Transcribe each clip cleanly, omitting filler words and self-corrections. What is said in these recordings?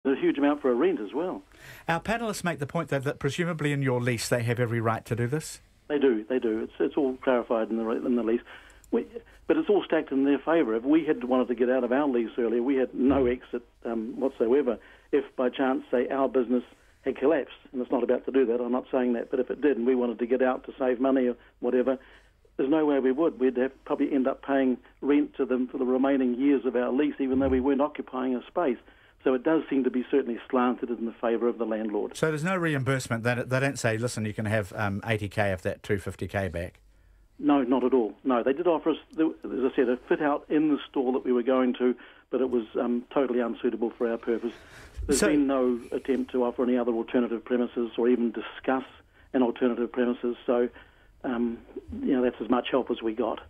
a huge amount for a rent as well. Our panellists make the point, though, that presumably in your lease they have every right to do this? They do. It's all clarified in the lease. But it's all stacked in their favour. If we had wanted to get out of our lease earlier, we had no exit whatsoever. If by chance, say, our business had collapsed, and it's not about to do that, I'm not saying that, but if it did and we wanted to get out to save money or whatever, there's no way we would. We'd have probably end up paying rent to them for the remaining years of our lease, even though we weren't occupying a space. So it does seem to be certainly slanted in the favour of the landlord. So there's no reimbursement? They don't say, listen, you can have 80k of that 250k back? No, not at all. No, they did offer us, as I said, a fit-out in the store that we were going to, but it was totally unsuitable for our purpose. There's been no attempt to offer any other alternative premises or even discuss an alternative premises, so that's as much help as we got.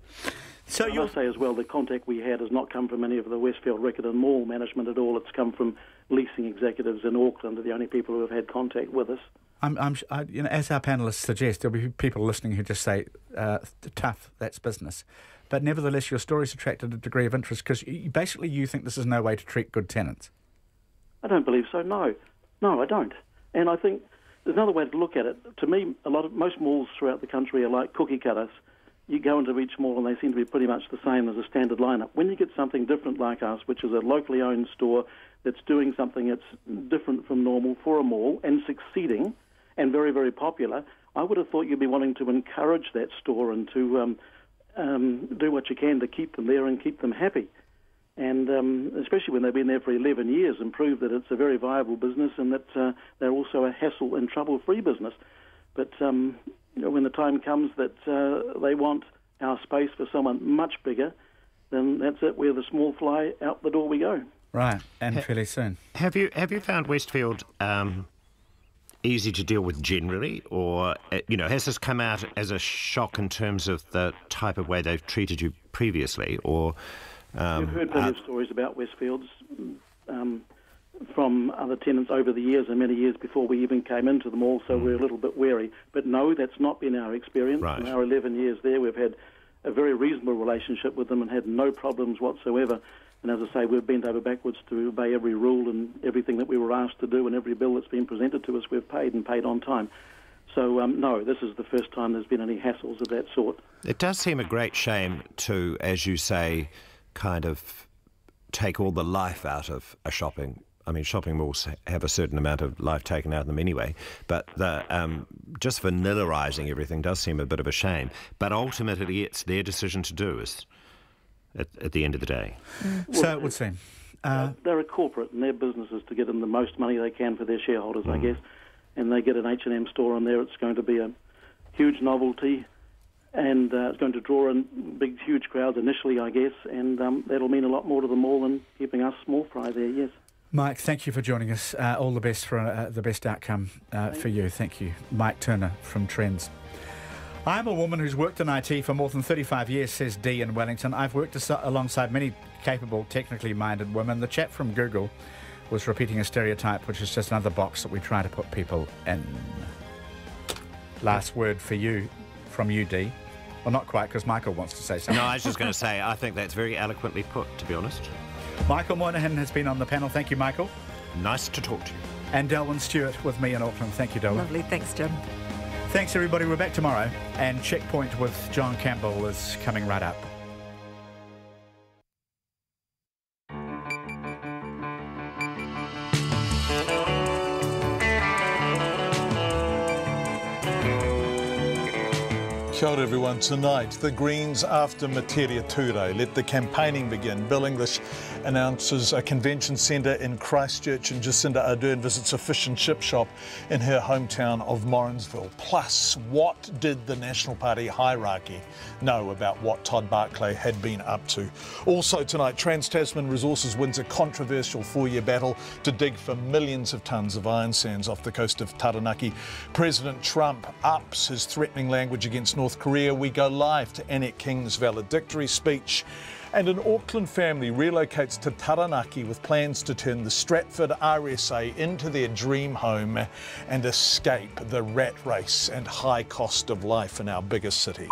So I must say as well, the contact we had has not come from any of the Westfield Riccarton Mall management at all. It's come from leasing executives in Auckland, are the only people who have had contact with us. As our panellists suggest, there'll be people listening who just say, tough, that's business. But nevertheless, your story's attracted a degree of interest because basically you think this is no way to treat good tenants. I don't believe so, no. No, I don't. And I think there's another way to look at it. To me, most malls throughout the country are like cookie cutters. You go into each mall and they seem to be pretty much the same as a standard lineup. When you get something different like us, which is a locally owned store that's doing something that's different from normal for a mall and succeeding and very, very popular, I would have thought you'd be wanting to encourage that store and to do what you can to keep them there and keep them happy. And especially when they've been there for 11 years and prove that it's a very viable business and that they're also a hassle and trouble-free business. But when the time comes that they want our space for someone much bigger, then that's it. We're the small fly, out the door we go. Right, and fairly soon. Have you found Westfield easy to deal with generally, or has this come out as a shock in terms of the type of way they've treated you previously, or? We've heard plenty of stories about Westfields from other tenants over the years and many years before we even came into the mall, so we're a little bit wary. But no, that's not been our experience. Right. In our 11 years there, we've had a very reasonable relationship with them and had no problems whatsoever. And as I say, we've bent over backwards to obey every rule and everything that we were asked to do, and every bill that's been presented to us we've paid and paid on time. So, no, this is the first time there's been any hassles of that sort. It does seem a great shame to, as you say, kind of take all the life out of a shopping. I mean, shopping malls have a certain amount of life taken out of them anyway, but just vanillarising everything does seem a bit of a shame. But ultimately, it's their decision to do, at the end of the day. So it would seem. They're a corporate, and their business is to get them the most money they can for their shareholders, I guess. And they get an H&M store on there. It's going to be a huge novelty, and it's going to draw in big, huge crowds initially, I guess, and that'll mean a lot more to the mall than keeping us small fry there, yes. Mike, thank you for joining us. All the best for the best outcome for you. Thank you. Mike Turner from Trends. I'm a woman who's worked in IT for more than 35 years, says Dee in Wellington. I've worked alongside many capable, technically minded women. The chap from Google was repeating a stereotype, which is just another box that we try to put people in. Last word for you, from you, Dee. Well, not quite, because Michael wants to say something. No, I was just going to say, I think that's very eloquently put, to be honest. Michael Moynihan has been on the panel. Thank you, Michael. Nice to talk to you. And Delwyn Stewart with me in Auckland. Thank you, Delwyn. Lovely. Thanks, Jim. Thanks, everybody. We're back tomorrow. And Checkpoint with John Campbell is coming right up. Kia ora everyone. Tonight, the Greens after Materia Ture. Let the campaigning begin. Bill English announces a convention centre in Christchurch, and Jacinda Ardern visits a fish and chip shop in her hometown of Morrinsville. Plus, what did the National Party hierarchy know about what Todd Barclay had been up to? Also tonight, Trans-Tasman Resources wins a controversial 4-year battle to dig for millions of tonnes of iron sands off the coast of Taranaki. President Trump ups his threatening language against North Korea. We go live to Annette King's valedictory speech. And an Auckland family relocates to Taranaki with plans to turn the Stratford RSA into their dream home and escape the rat race and high cost of life in our biggest city.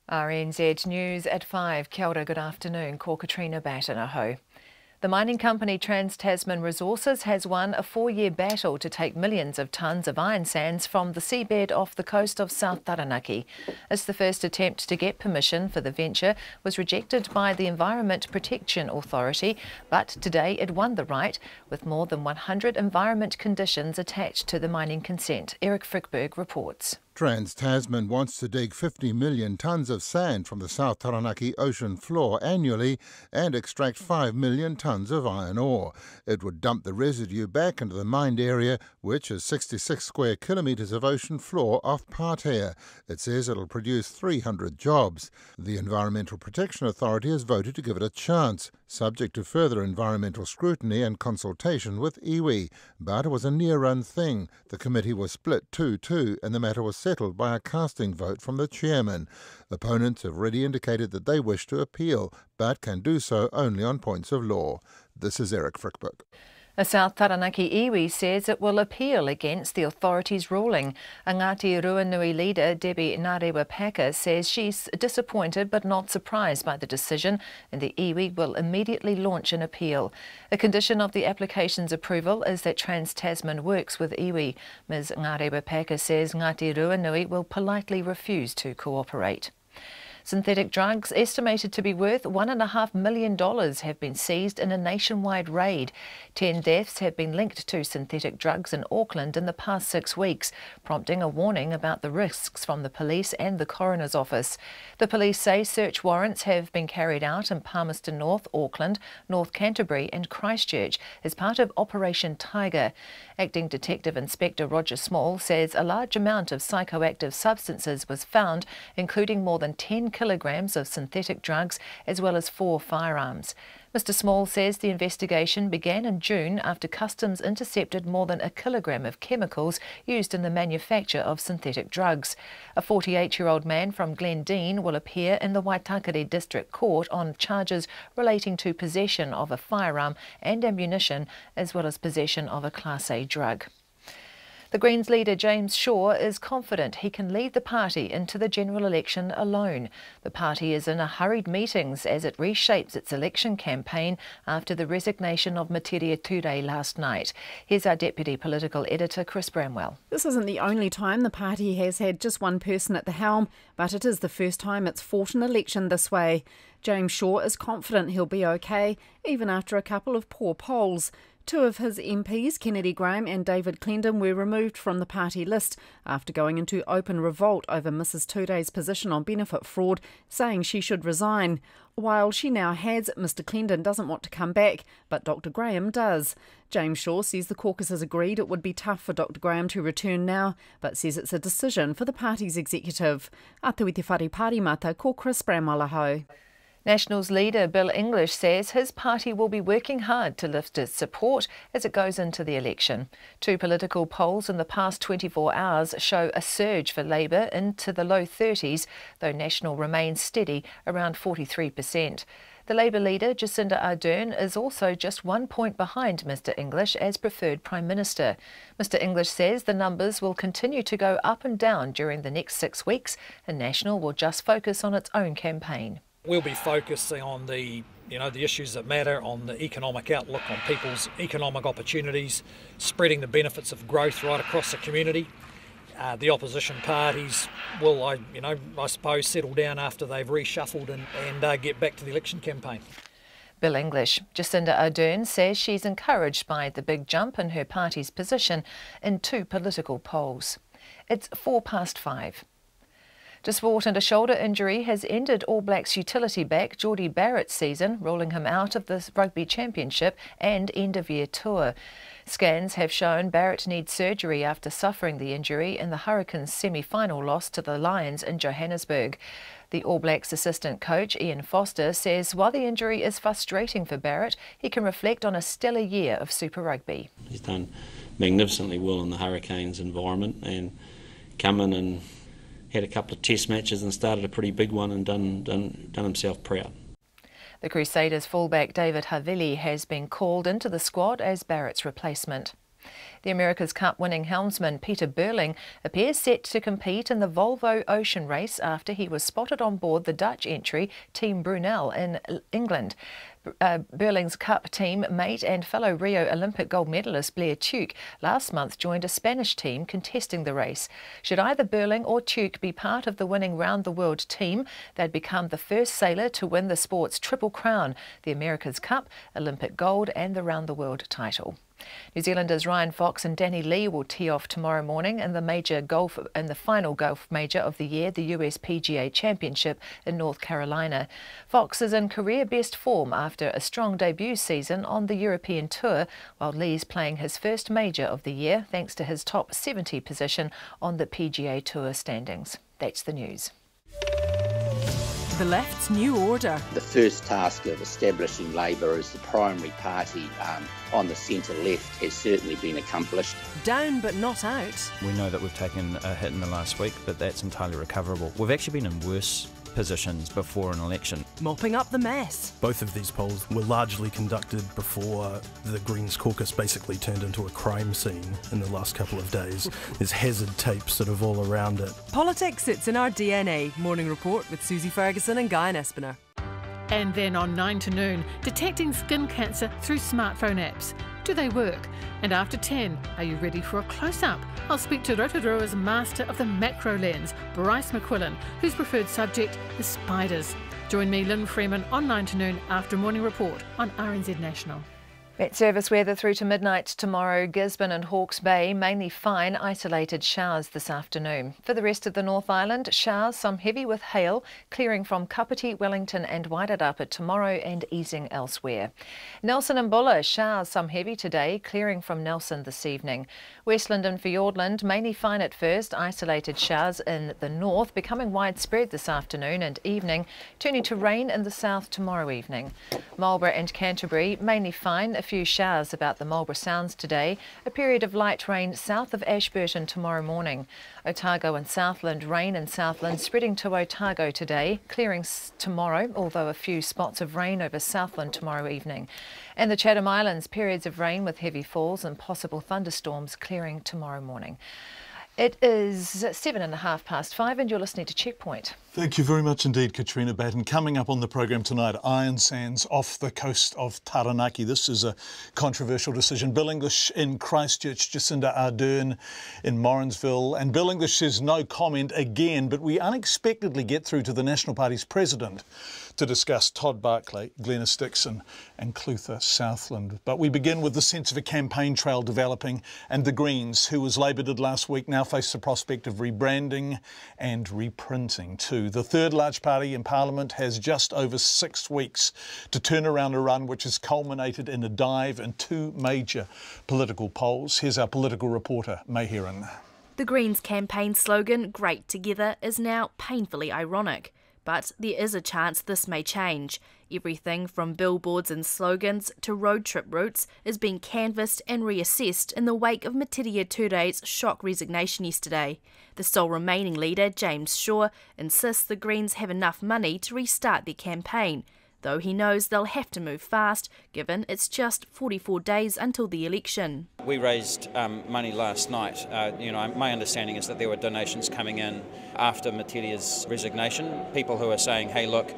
RNZ News at 5. Kia ora, good afternoon. Ko Katrina Batanaho. The mining company Trans-Tasman Resources has won a 4-year battle to take millions of tonnes of iron sands from the seabed off the coast of South Taranaki. It's the first attempt to get permission for the venture was rejected by the Environment Protection Authority, but today it won the right, with more than 100 environment conditions attached to the mining consent. Eric Frickberg reports. Trans-Tasman wants to dig 50 million tonnes of sand from the South Taranaki ocean floor annually and extract 5 million tonnes of iron ore. It would dump the residue back into the mined area, which is 66 square kilometres of ocean floor off Patea. It says it'll produce 300 jobs. The Environmental Protection Authority has voted to give it a chance, subject to further environmental scrutiny and consultation with iwi. But it was a near-run thing. The committee was split 2-2 and the matter was settled by a casting vote from the chairman. Opponents have already indicated that they wish to appeal, but can do so only on points of law. This is Eric Frickberg. A South Taranaki iwi says it will appeal against the authority's ruling. A Ngāti Ruanui leader, Debbie Ngarewa-Packer, says she's disappointed but not surprised by the decision, and the iwi will immediately launch an appeal. A condition of the application's approval is that Trans-Tasman works with iwi. Ms Ngarewa-Packer says Ngāti Ruanui will politely refuse to cooperate. Synthetic drugs estimated to be worth $1.5 million have been seized in a nationwide raid. 10 deaths have been linked to synthetic drugs in Auckland in the past 6 weeks, prompting a warning about the risks from the police and the coroner's office. The police say search warrants have been carried out in Palmerston North, Auckland, North Canterbury and Christchurch as part of Operation Tiger. Acting Detective Inspector Roger Small says a large amount of psychoactive substances was found, including more than 10 kilograms of synthetic drugs as well as 4 firearms. Mr Small says the investigation began in June after Customs intercepted more than 1 kilogram of chemicals used in the manufacture of synthetic drugs. A 48-year-old man from Glendine will appear in the Waitakere District Court on charges relating to possession of a firearm and ammunition, as well as possession of a Class A drug. The Greens leader James Shaw is confident he can lead the party into the general election alone. The party is in a hurried meetings as it reshapes its election campaign after the resignation of Materia Ture last night. Here's our Deputy Political Editor Chris Bramwell. This isn't the only time the party has had just one person at the helm, but it is the first time it's fought an election this way. James Shaw is confident he'll be okay, even after a couple of poor polls. 2 of his MPs, Kennedy Graham and David Clendon, were removed from the party list after going into open revolt over Mrs Ture's position on benefit fraud, saying she should resign. While she now has, Mr Clendon doesn't want to come back, but Dr Graham does. James Shaw says the caucus has agreed it would be tough for Dr Graham to return now, but says it's a decision for the party's executive. Atu i te whare pārimata, ko Chris Bramwell ahau. Nationals leader Bill English says his party will be working hard to lift its support as it goes into the election. 2 political polls in the past 24 hours show a surge for Labour into the low 30s, though National remains steady around 43%. The Labour leader, Jacinda Ardern, is also just 1 point behind Mr English as preferred Prime Minister. Mr English says the numbers will continue to go up and down during the next 6 weeks, and National will just focus on its own campaign. We'll be focusing on the issues that matter, on the economic outlook, on people's economic opportunities, spreading the benefits of growth right across the community. The opposition parties will, I suppose, settle down after they've reshuffled and get back to the election campaign. Bill English. Jacinda Ardern says she's encouraged by the big jump in her party's position in 2 political polls. It's 5:04. To sport, and a shoulder injury has ended All Blacks utility back Geordie Barrett's season, ruling him out of the Rugby Championship and end-of-year tour. Scans have shown Barrett needs surgery after suffering the injury in the Hurricanes' semi-final loss to the Lions in Johannesburg. The All Blacks assistant coach Ian Foster says while the injury is frustrating for Barrett, he can reflect on a stellar year of Super Rugby. He's done magnificently well in the Hurricanes environment and come in and had a couple of test matches and started a pretty big one and done himself proud. The Crusaders fullback David Havili has been called into the squad as Barrett's replacement. The America's Cup winning helmsman Peter Burling appears set to compete in the Volvo Ocean Race after he was spotted on board the Dutch entry Team Brunel in England. Burling's Cup team mate and fellow Rio Olympic gold medalist Blair Tuke last month joined a Spanish team contesting the race. Should either Burling or Tuke be part of the winning round-the-world team, they'd become the first sailor to win the sport's triple crown, the America's Cup, Olympic gold and the round-the-world title. New Zealanders Ryan Fox and Danny Lee will tee off tomorrow morning in the final golf major of the year, the US PGA Championship in North Carolina. Fox is in career best form after a strong debut season on the European Tour, while Lee's playing his first major of the year thanks to his top 70 position on the PGA Tour standings. That's the news. The left's new order. The first task of establishing Labour as the primary party on the centre-left has certainly been accomplished. Down but not out. We know that we've taken a hit in the last week, but that's entirely recoverable. We've actually been in worse positions before an election. Mopping up the mess. Both of these polls were largely conducted before the Greens caucus basically turned into a crime scene in the last couple of days. There's hazard tape sort of all around it. Politics sits in our DNA. Morning Report with Susie Ferguson and Guy Espiner. And then on 9 to noon, detecting skin cancer through smartphone apps. Do they work? And after 10, are you ready for a close-up? I'll speak to Rotorua's master of the macro lens, Bryce McQuillan, whose preferred subject is spiders. Join me, Lynn Freeman, on 9 to noon after Morning Report on RNZ National. Met service weather through to midnight tomorrow. Gisborne and Hawke's Bay, mainly fine, isolated showers this afternoon. For the rest of the North Island, showers, some heavy with hail, clearing from Kapiti, Wellington and Wairarapa tomorrow and easing elsewhere. Nelson and Buller, showers, some heavy today, clearing from Nelson this evening. Westland and Fiordland, mainly fine at first, isolated showers in the north, becoming widespread this afternoon and evening, turning to rain in the south tomorrow evening. Marlborough and Canterbury, mainly fine, a few showers about the Marlborough Sounds today, a period of light rain south of Ashburton tomorrow morning. Otago and Southland, rain in Southland spreading to Otago today, clearing tomorrow, although a few spots of rain over Southland tomorrow evening. And the Chatham Islands, periods of rain with heavy falls and possible thunderstorms clearing tomorrow morning. It is 5:07 and you're listening to Checkpoint. Thank you very much indeed, Katrina Batten. Coming up on the program tonight, iron sands off the coast of Taranaki. This is a controversial decision. Bill English in Christchurch, Jacinda Ardern in Morrinsville. And Bill English says no comment again, but we unexpectedly get through to the National Party's president to discuss Todd Barclay, Glenys Dixon and Clutha Southland. But we begin with the sense of a campaign trail developing, and the Greens, who as Labour did last week, now face the prospect of rebranding and reprinting too. The third large party in Parliament has just over 6 weeks to turn around a run which has culminated in a dive in 2 major political polls. Here's our political reporter, May Heron. The Greens campaign slogan, Great Together, is now painfully ironic. But there is a chance this may change. Everything from billboards and slogans to road trip routes is being canvassed and reassessed in the wake of Metiria Ture's shock resignation yesterday. The sole remaining leader, James Shaw, insists the Greens have enough money to restart their campaign, though he knows they'll have to move fast, given it's just 44 days until the election. We raised money last night. My understanding is that there were donations coming in after Metiria's resignation. People who are saying, hey, look,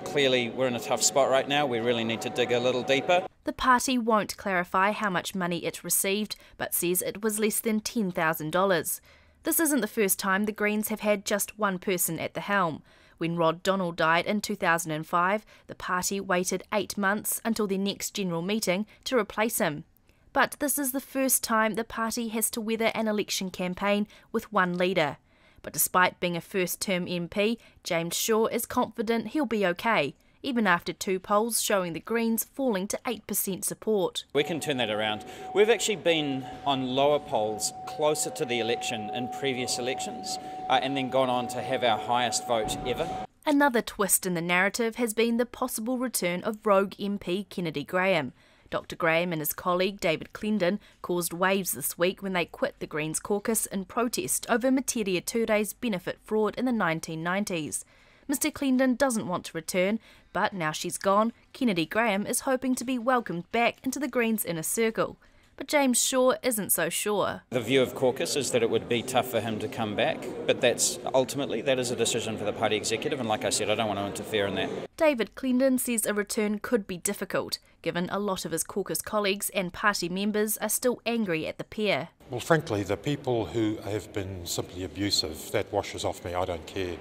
clearly we're in a tough spot right now. We really need to dig a little deeper. The party won't clarify how much money it received, but says it was less than $10,000. This isn't the first time the Greens have had just one person at the helm. When Rod Donald died in 2005, the party waited 8 months until their next general meeting to replace him. But this is the first time the party has to weather an election campaign with one leader. But despite being a first-term MP, James Shaw is confident he'll be okay, even after 2 polls showing the Greens falling to 8% support. We can turn that around. We've actually been on lower polls closer to the election in previous elections, and then gone on to have our highest vote ever. Another twist in the narrative has been the possible return of rogue MP Kennedy Graham. Dr Graham and his colleague David Clendon caused waves this week when they quit the Greens caucus in protest over Metiria Ture's benefit fraud in the 1990s. Mr Clendon doesn't want to return, but now she's gone, Kennedy Graham is hoping to be welcomed back into the Greens inner circle. But James Shaw isn't so sure. The view of caucus is that it would be tough for him to come back, but that is a decision for the party executive, and like I said, I don't want to interfere in that. David Clendon says a return could be difficult, given a lot of his caucus colleagues and party members are still angry at the pair. Well, frankly, the people who have been simply abusive, that washes off me, I don't care.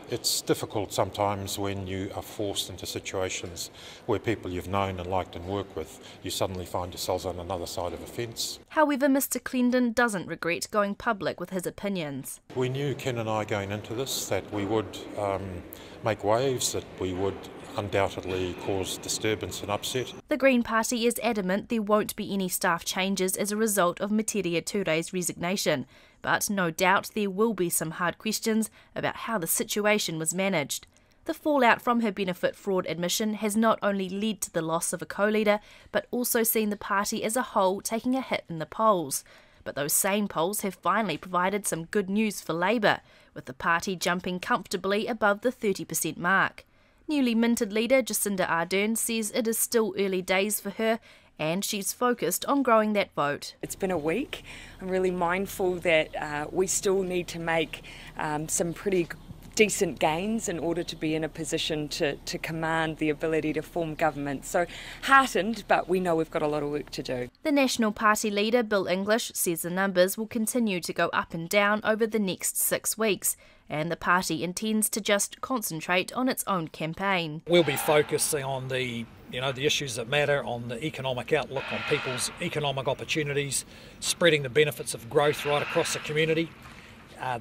It's difficult sometimes when you are forced into situations where people you've known and liked and worked with, you suddenly find yourselves on another side of a fence. However, Mr Clendon doesn't regret going public with his opinions. We knew, Ken and I, going into this, that we would make waves, that we would undoubtedly cause disturbance and upset. The Green Party is adamant there won't be any staff changes as a result of Metiria Ture's resignation, but no doubt there will be some hard questions about how the situation was managed. The fallout from her benefit fraud admission has not only led to the loss of a co-leader, but also seen the party as a whole taking a hit in the polls. But those same polls have finally provided some good news for Labour, with the party jumping comfortably above the 30% mark. Newly minted leader Jacinda Ardern says it is still early days for her and she's focused on growing that vote. It's been a week. I'm really mindful that we still need to make some pretty decent gains in order to be in a position to command the ability to form government. So heartened, but we know we've got a lot of work to do. The National Party leader, Bill English, says the numbers will continue to go up and down over the next 6 weeks, and the party intends to just concentrate on its own campaign. We'll be focusing on the issues that matter, on the economic outlook, on people's economic opportunities, spreading the benefits of growth right across the community.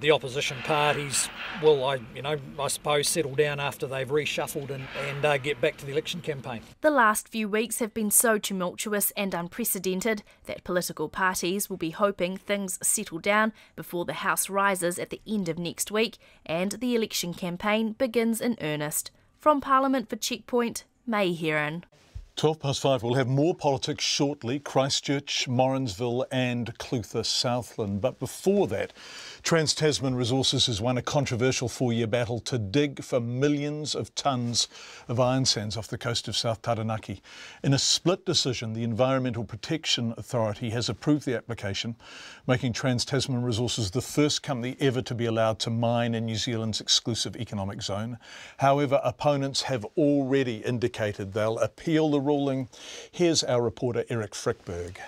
The opposition parties will, I suppose, settle down after they've reshuffled and get back to the election campaign. The last few weeks have been so tumultuous and unprecedented that political parties will be hoping things settle down before the House rises at the end of next week and the election campaign begins in earnest. From Parliament for Checkpoint, May Heron. 5:12, we'll have more politics shortly, Christchurch, Morrinsville and Clutha Southland. But before that, Trans-Tasman Resources has won a controversial 4-year battle to dig for millions of tonnes of iron sands off the coast of South Taranaki. In a split decision, the Environmental Protection Authority has approved the application, making Trans-Tasman Resources the first company ever to be allowed to mine in New Zealand's exclusive economic zone. However, opponents have already indicated they'll appeal the ruling. Here's our reporter Eric Frickberg.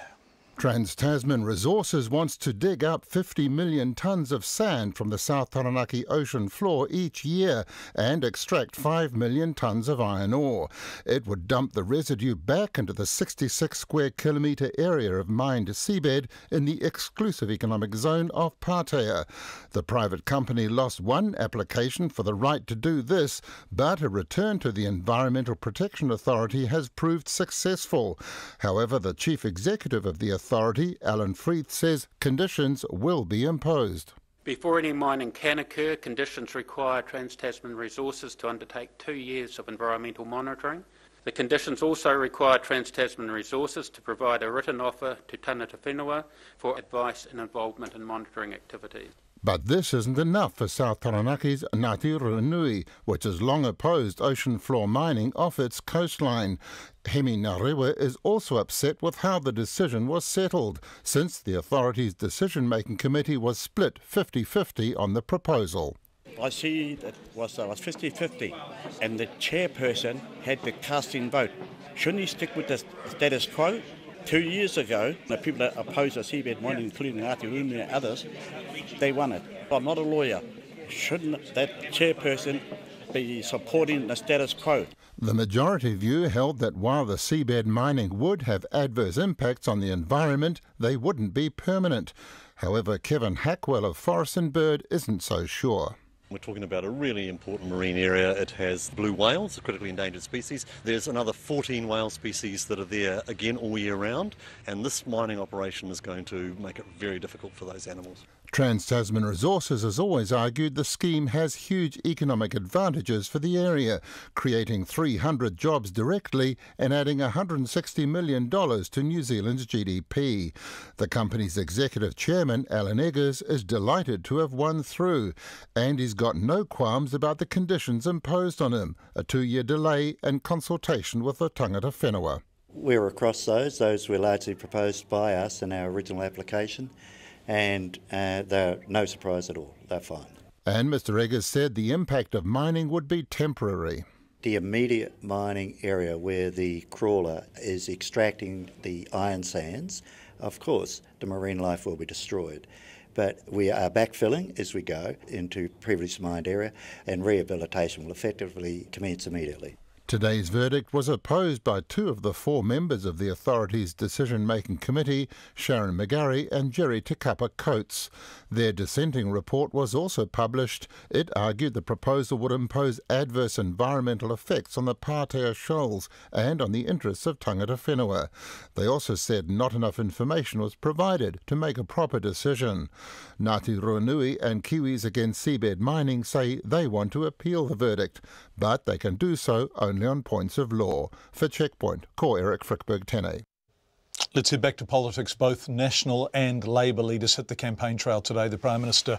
Trans-Tasman Resources wants to dig up 50 million tonnes of sand from the South Taranaki ocean floor each year and extract 5 million tonnes of iron ore. It would dump the residue back into the 66 square kilometre area of mined seabed in the exclusive economic zone of Patea. The private company lost one application for the right to do this, but a return to the Environmental Protection Authority has proved successful. However, the chief executive of the authority, Alan Freeth, says conditions will be imposed. Before any mining can occur, conditions require Trans-Tasman Resources to undertake 2 years of environmental monitoring. The conditions also require Trans-Tasman Resources to provide a written offer to Tangata Whenua for advice and involvement in monitoring activities. But this isn't enough for South Taranaki's Ngāti Ranui, which has long opposed ocean floor mining off its coastline. Hemi Narewa is also upset with how the decision was settled, since the authority's decision-making committee was split 50-50 on the proposal. I see that was 50-50, and the chairperson had the casting vote. Shouldn't he stick with the status quo? 2 years ago, the people that opposed the seabed mining, including Ngāti Ranui and others, they won it. I'm not a lawyer. Shouldn't that chairperson be supporting the status quo? The majority view held that while the seabed mining would have adverse impacts on the environment, they wouldn't be permanent. However, Kevin Hackwell of Forest and Bird isn't so sure. We're talking about a really important marine area. It has blue whales, a critically endangered species. There's another 14 whale species that are there again all year round, and this mining operation is going to make it very difficult for those animals. Trans-Tasman Resources has always argued the scheme has huge economic advantages for the area, creating 300 jobs directly and adding $160 million to New Zealand's GDP. The company's executive chairman, Alan Eggers, is delighted to have won through, and he's got no qualms about the conditions imposed on him, a 2-year delay and consultation with the Tangata Whenua. We're across those. Those were largely proposed by us in our original application, and they're no surprise at all. They're fine. And Mr Eggers said the impact of mining would be temporary. The immediate mining area where the crawler is extracting the iron sands, of course, the marine life will be destroyed. But we are backfilling as we go into previously mined area, and rehabilitation will effectively commence immediately. Today's verdict was opposed by 2 of the 4 members of the authority's decision-making committee, Sharon McGarry and Jerry Tekapa Coates. Their dissenting report was also published. It argued the proposal would impose adverse environmental effects on the Pātea shoals and on the interests of tangata whenua. They also said not enough information was provided to make a proper decision. Ngāti Ruanui and Kiwis Against Seabed Mining say they want to appeal the verdict, but they can do so only on points of law. For Checkpoint, ko Eric Frickberg Tene. Let's head back to politics. Both National and Labour leaders hit the campaign trail today. The Prime Minister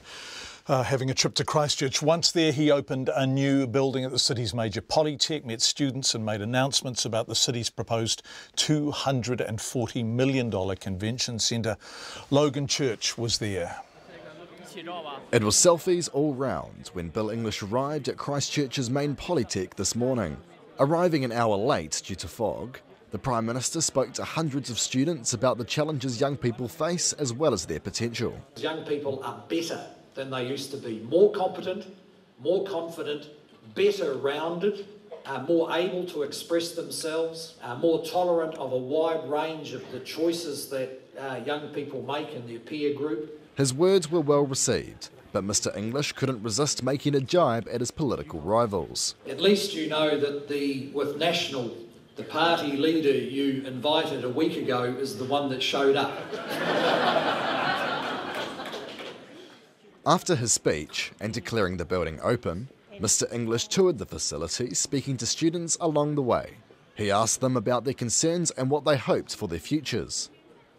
having a trip to Christchurch. Once there, he opened a new building at the city's major polytech, met students and made announcements about the city's proposed $240 million convention centre. Logan Church was there. It was selfies all round when Bill English arrived at Christchurch's main polytech this morning. Arriving an hour late due to fog, the Prime Minister spoke to hundreds of students about the challenges young people face as well as their potential. Young people are better than they used to be, more competent, more confident, better rounded, more able to express themselves, more tolerant of a wide range of the choices that young people make in their peer group. His words were well received, but Mr English couldn't resist making a jibe at his political rivals. At least you know that with National, the party leader you invited a week ago is the one that showed up. After his speech and declaring the building open, Mr English toured the facility, speaking to students along the way. He asked them about their concerns and what they hoped for their futures.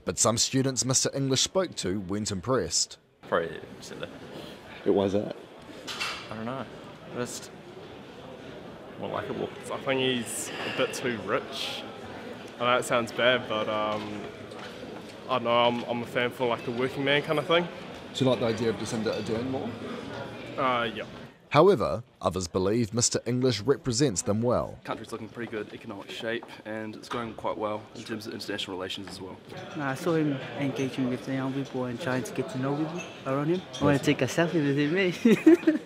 But some students Mr English spoke to weren't impressed. Probably silly. Why is that? I don't know. Just more likeable. I think he's a bit too rich. I know it sounds bad, but I don't know, I'm a fan for like the working man kind of thing. Do you like the idea of Jacinda doing more? Yeah. However, others believe Mr English represents them well. The country's looking pretty good economic shape and it's going quite well in terms of international relations as well. I saw him engaging with the young people and trying to get to know people around him. I want to take a selfie with him.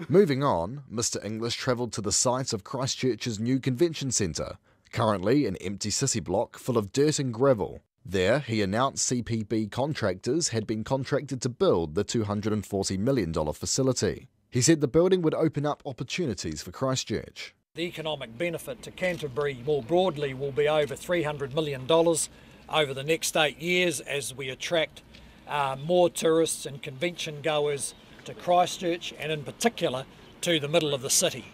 Moving on, Mr English travelled to the site of Christchurch's new convention centre, currently an empty city block full of dirt and gravel. There, he announced CPB contractors had been contracted to build the $240 million facility. He said the building would open up opportunities for Christchurch. The economic benefit to Canterbury more broadly will be over $300 million over the next 8 years as we attract more tourists and convention goers to Christchurch and in particular to the middle of the city.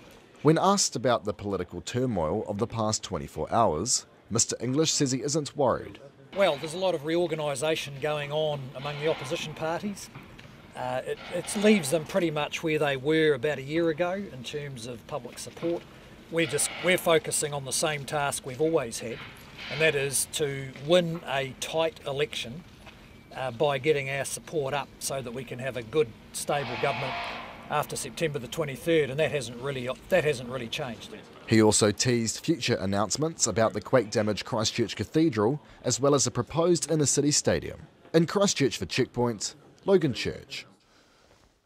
When asked about the political turmoil of the past 24 hours, Mr English says he isn't worried. Well, there's a lot of reorganisation going on among the opposition parties. It leaves them pretty much where they were about a year ago in terms of public support. We're focusing on the same task we've always had, and that is to win a tight election by getting our support up so that we can have a good, stable government after September the 23rd, and that hasn't really changed. He also teased future announcements about the quake-damaged Christchurch Cathedral, as well as a proposed inner-city stadium. In Christchurch for Checkpoint, Logan Church.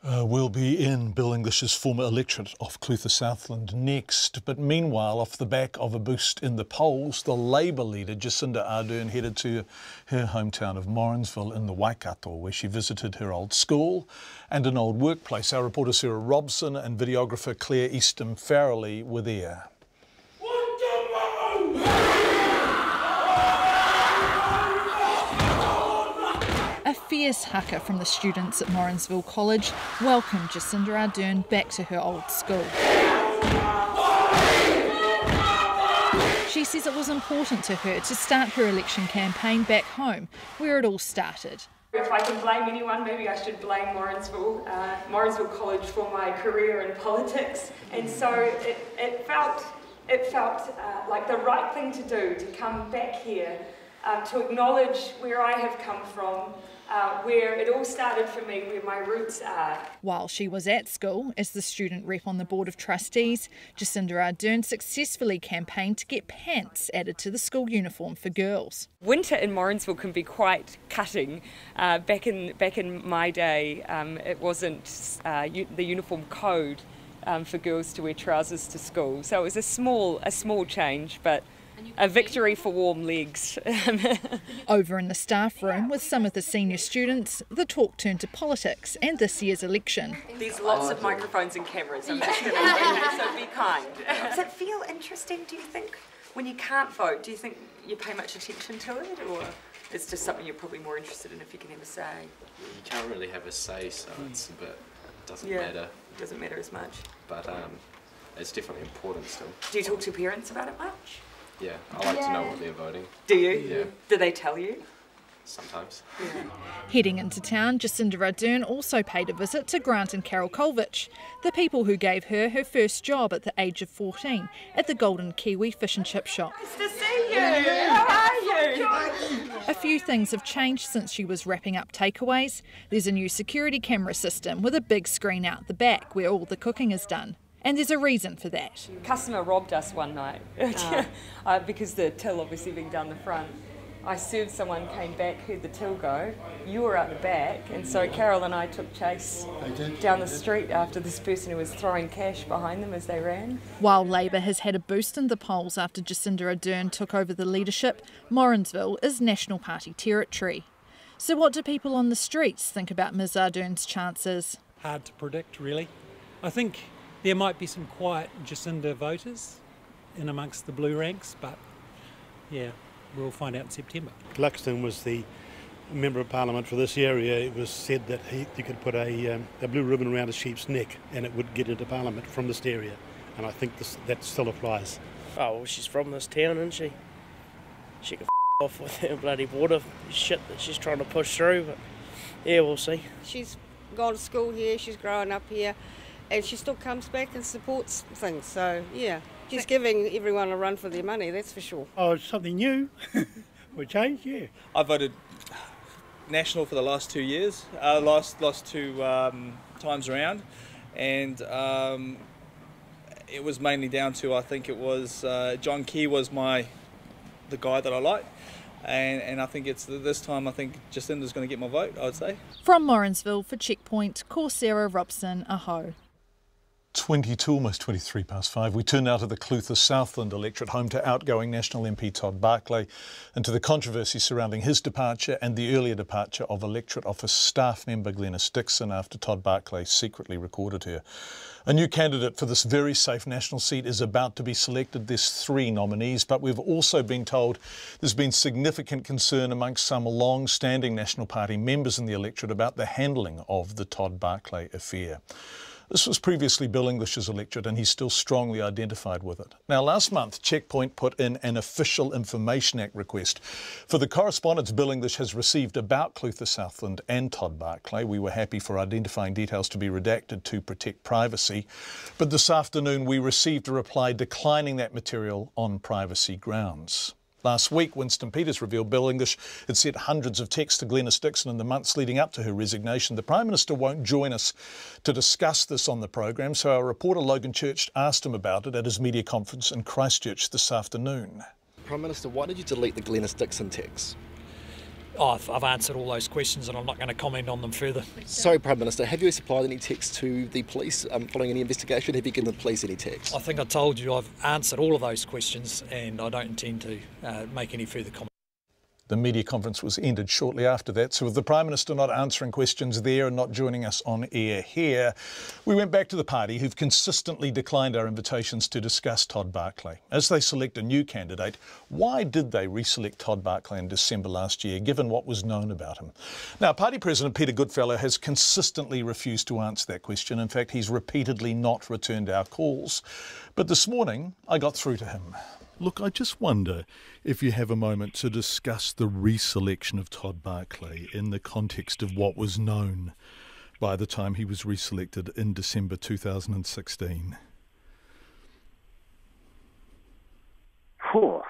We'll be in Bill English's former electorate of Clutha Southland next. But meanwhile, off the back of a boost in the polls, the Labour leader Jacinda Ardern headed to her hometown of Morrinsville in the Waikato, where she visited her old school and an old workplace. Our reporter Sarah Robson and videographer Claire Eastham Farrelly were there. A fierce haka from the students at Morrinsville College welcomed Jacinda Ardern back to her old school. She says it was important to her to start her election campaign back home, where it all started. If I can blame anyone, maybe I should blame Morrinsville College for my career in politics. And so it felt It felt like the right thing to do to come back here, to acknowledge where I have come from, where it all started for me, where my roots are. While she was at school, as the student rep on the Board of Trustees, Jacinda Ardern successfully campaigned to get pants added to the school uniform for girls. Winter in Morrinsville can be quite cutting. Back in my day, it wasn't the uniform code for girls to wear trousers to school, so it was a small change, but a victory for warm legs. Over in the staff room with some of the senior students, the talk turned to politics and this year's election. There's lots of microphones and cameras, I'm just going to so be kind. Does it feel interesting, do you think, when you can't vote? Do you think you pay much attention to it, or it's just something you're probably more interested in if you can have a say? You can't really have a say, so it's a bit, it doesn't matter. It doesn't matter as much. But it's definitely important still. Do you talk to parents about it much? Yeah, I like to know what they're voting. Do you? Yeah. Do they tell you? Sometimes. Yeah. Heading into town, Jacinda Ardern also paid a visit to Grant and Carol Colvich, the people who gave her her first job at the age of 14 at the Golden Kiwi fish and chip shop. Nice to see you! How are you? A few things have changed since she was wrapping up takeaways. There's a new security camera system with a big screen out the back where all the cooking is done. And there's a reason for that. A customer robbed us one night because the till obviously being down the front. I served someone, came back, heard the till go. You were out the back, and so Carol and I took chase down the street after this person who was throwing cash behind them as they ran. While Labor has had a boost in the polls after Jacinda Ardern took over the leadership, Morrinsville is National Party territory. So what do people on the streets think about Ms Ardern's chances? Hard to predict, really. I think there might be some quiet Jacinda voters in amongst the blue ranks, but yeah, we'll find out in September. Gluckston was the Member of Parliament for this area. It was said that you could put a blue ribbon around a sheep's neck and it would get into Parliament from this area, and I think that still applies. Oh, well, she's from this town, isn't she? She can off with her bloody water shit that she's trying to push through, but yeah, we'll see. She's gone to school here, she's grown up here, and she still comes back and supports things, so yeah, she's giving everyone a run for their money, that's for sure. Oh, it's something new. We changed, yeah. I voted National for the last 2 years, last two times around, and it was mainly down to, I think it was John Campbell was the guy that I like. And I think it's this time, I think Jacinda's going to get my vote, I would say. From Morrinsville for Checkpoint, Sarah Robson, aho. 22, almost 23 past 5. We turn now to the Clutha Southland electorate, home to outgoing National MP Todd Barclay, and to the controversy surrounding his departure and the earlier departure of electorate office staff member Glenys Dixon after Todd Barclay secretly recorded her. A new candidate for this very safe national seat is about to be selected. There's 3 nominees, but we've also been told there's been significant concern amongst some long-standing National Party members in the electorate about the handling of the Todd Barclay affair. This was previously Bill English's electorate and he's still strongly identified with it. Now, last month, Checkpoint put in an Official Information Act request for the correspondence Bill English has received about Clutha Southland and Todd Barclay. We were happy for identifying details to be redacted to protect privacy. But this afternoon, we received a reply declining that material on privacy grounds. Last week, Winston Peters revealed Bill English had sent hundreds of texts to Glenys Dixon in the months leading up to her resignation. The Prime Minister won't join us to discuss this on the program, so our reporter Logan Church asked him about it at his media conference in Christchurch this afternoon. Prime Minister, why did you delete the Glenys Dixon texts? Oh, I've answered all those questions and I'm not going to comment on them further. Sorry, Prime Minister, have you supplied any texts to the police following any investigation? Have you given the police any texts? I think I told you I've answered all of those questions and I don't intend to make any further comments. The media conference was ended shortly after that, so with the Prime Minister not answering questions there and not joining us on air here, we went back to the party who've consistently declined our invitations to discuss Todd Barclay. As they select a new candidate, why did they reselect Todd Barclay in December last year, given what was known about him? Now, Party President Peter Goodfellow has consistently refused to answer that question. In fact, he's repeatedly not returned our calls. But this morning, I got through to him. Look, I just wonder if you have a moment to discuss the reselection of Todd Barclay in the context of what was known by the time he was reselected in December 2016. Well,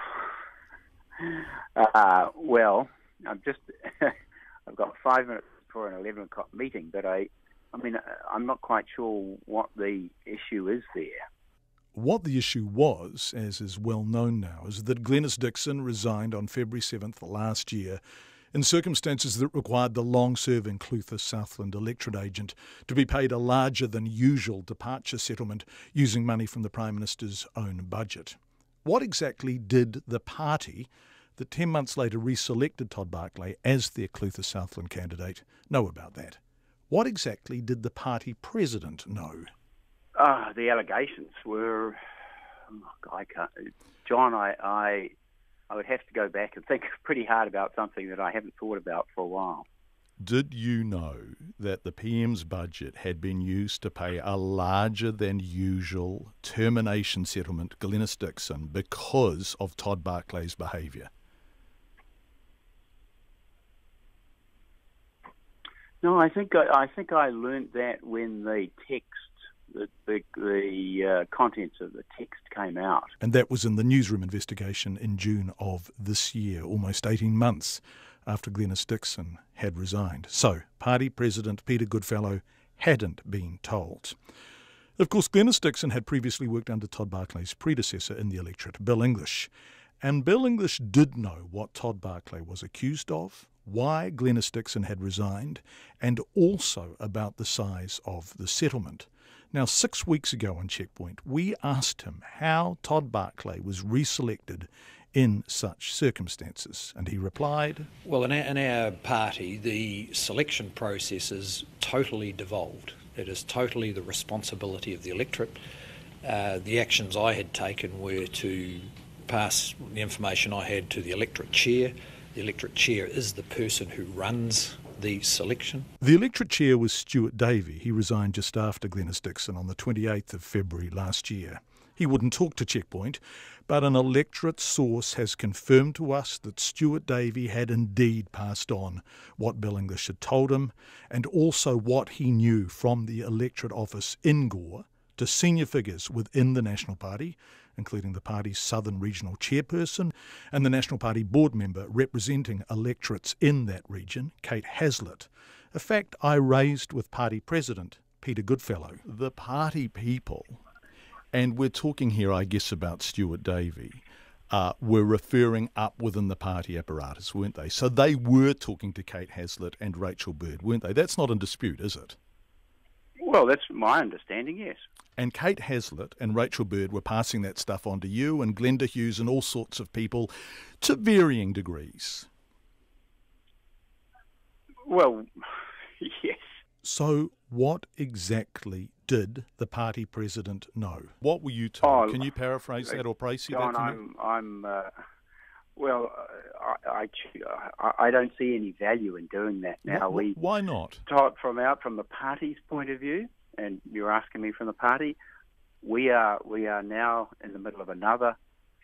I've got 5 minutes for an 11 o'clock meeting, but I'm not quite sure what the issue is there. What the issue was, as is well known now, is that Glenys Dixon resigned on February 7th last year in circumstances that required the long-serving Clutha Southland electorate agent to be paid a larger than usual departure settlement using money from the Prime Minister's own budget. What exactly did the party that 10 months later reselected Todd Barclay as their Clutha Southland candidate know about that? What exactly did the party president know? The allegations were, John, I would have to go back and think pretty hard about something that I haven't thought about for a while. Did you know that the PM's budget had been used to pay a larger than usual termination settlement to Glenys Dixon because of Todd Barclay's behaviour? No, I think I learnt that when the text, the contents of the text came out. And that was in the newsroom investigation in June of this year, almost 18 months after Glenys Dixon had resigned. So, party president Peter Goodfellow hadn't been told. Of course, Glenys Dixon had previously worked under Todd Barclay's predecessor in the electorate, Bill English. And Bill English did know what Todd Barclay was accused of, why Glenys Dixon had resigned, and also about the size of the settlement. Now, 6 weeks ago on Checkpoint, we asked him how Todd Barclay was reselected in such circumstances, and he replied, Well, in our party, the selection process is totally devolved. It is totally the responsibility of the electorate. The actions I had taken were to pass the information I had to the electorate chair. The electorate chair is the person who runs the selection. The electorate chair was Stuart Davey. He resigned just after Glenys Dixon on the 28th of February last year. He wouldn't talk to Checkpoint, but an electorate source has confirmed to us that Stuart Davey had indeed passed on what Bill English had told him, and also what he knew from the electorate office in Gore to senior figures within the National Party, including the party's Southern Regional Chairperson and the National Party board member representing electorates in that region, Kate Haslett, a fact I raised with party president Peter Goodfellow. The party people, and we're talking here, I guess, about Stuart Davey, were referring up within the party apparatus, weren't they? So they were talking to Kate Haslett and Rachel Bird, weren't they? That's not in dispute, is it? Well, that's my understanding, yes. And Kate Haslett and Rachel Bird were passing that stuff on to you and Glenda Hughes and all sorts of people to varying degrees. Well, yes. So what exactly did the party president know? What were you told? Can you paraphrase that or praise John, that for me? I don't see any value in doing that now. Why not? From the party's point of view, and you're asking me from the party, we are now in the middle of another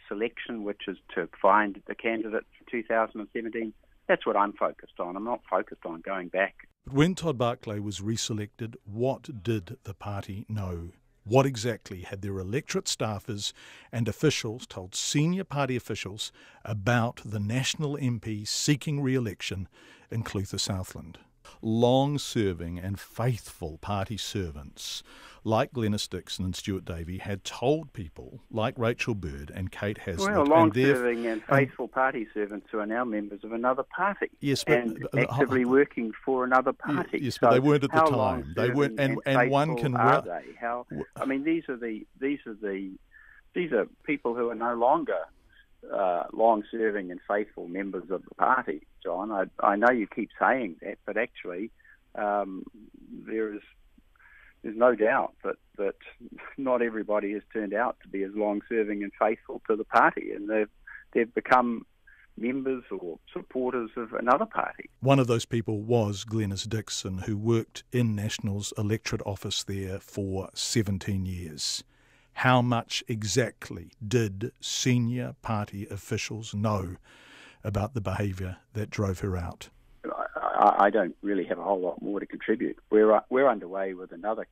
selection, which is to find the candidate for 2017. That's what I'm focused on. I'm not focused on going back. But when Todd Barclay was reselected, what did the party know? What exactly had their electorate staffers and officials told senior party officials about the National MP seeking re-election in Clutha Southland? Long-serving and faithful party servants like Glenys Dixon and Stuart Davey had told people like Rachel Bird and Kate Haslett. Well, long-serving and faithful party servants who are now members of another party, yes, but, and actively working for another party. Yes, but so they weren't at the how time. They weren't, and one can. Are they? I mean, these are people who are no longer long-serving and faithful members of the party, John. I know you keep saying that, but actually there's no doubt that not everybody has turned out to be as long-serving and faithful to the party, and they've become members or supporters of another party. One of those people was Glenys Dixon, who worked in National's electorate office there for 17 years. How much exactly did senior party officials know about the behaviour that drove her out? I don't really have a whole lot more to contribute. We're underway with another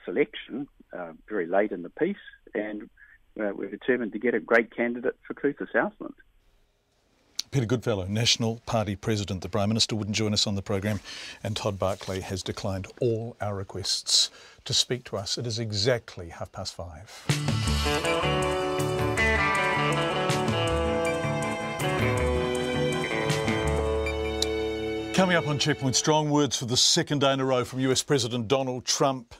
selection very late in the piece, and we're determined to get a great candidate for Clutha Southland. Peter Goodfellow, National Party President. The Prime Minister wouldn't join us on the program, and Todd Barclay has declined all our requests to speak to us. It is exactly 5:30. Coming up on Checkpoint, strong words for the second day in a row from US President Donald Trump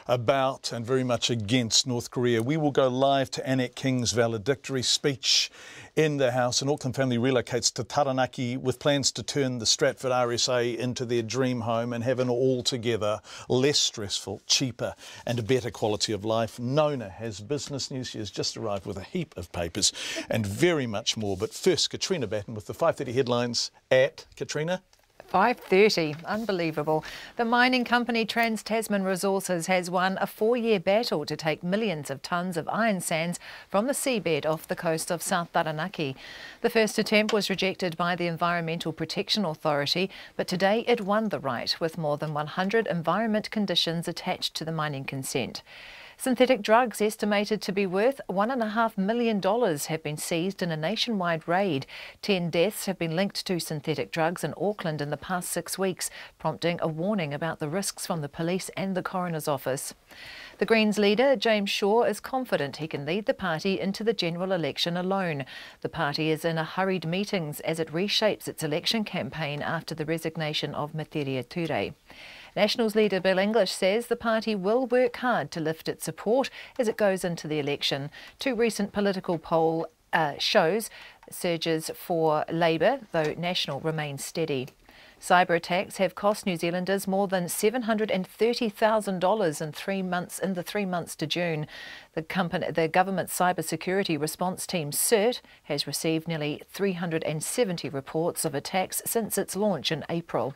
about and very much against North Korea. We will go live to Annette King's valedictory speech in the House. An Auckland family relocates to Taranaki with plans to turn the Stratford RSA into their dream home and have an altogether less stressful, cheaper and a better quality of life. Nona has business news. She has just arrived with a heap of papers and very much more. But first, Katrina Batten with the 5:30 headlines at Katrina. 5:30. Unbelievable. The mining company Trans-Tasman Resources has won a 4-year battle to take millions of tonnes of iron sands from the seabed off the coast of South Taranaki. The first attempt was rejected by the Environmental Protection Authority, but today it won the right with more than 100 environment conditions attached to the mining consent. Synthetic drugs estimated to be worth $1.5 million have been seized in a nationwide raid. 10 deaths have been linked to synthetic drugs in Auckland in the past 6 weeks, prompting a warning about the risks from the police and the coroner's office. The Greens leader, James Shaw, is confident he can lead the party into the general election alone. The party is in a hurried meetings as it reshapes its election campaign after the resignation of Metiria Ture. Nationals leader Bill English says the party will work hard to lift its support as it goes into the election. 2 recent political poll shows surges for Labour, though National remains steady. Cyber attacks have cost New Zealanders more than $730,000 in the 3 months to June. The government cybersecurity response team CERT has received nearly 370 reports of attacks since its launch in April.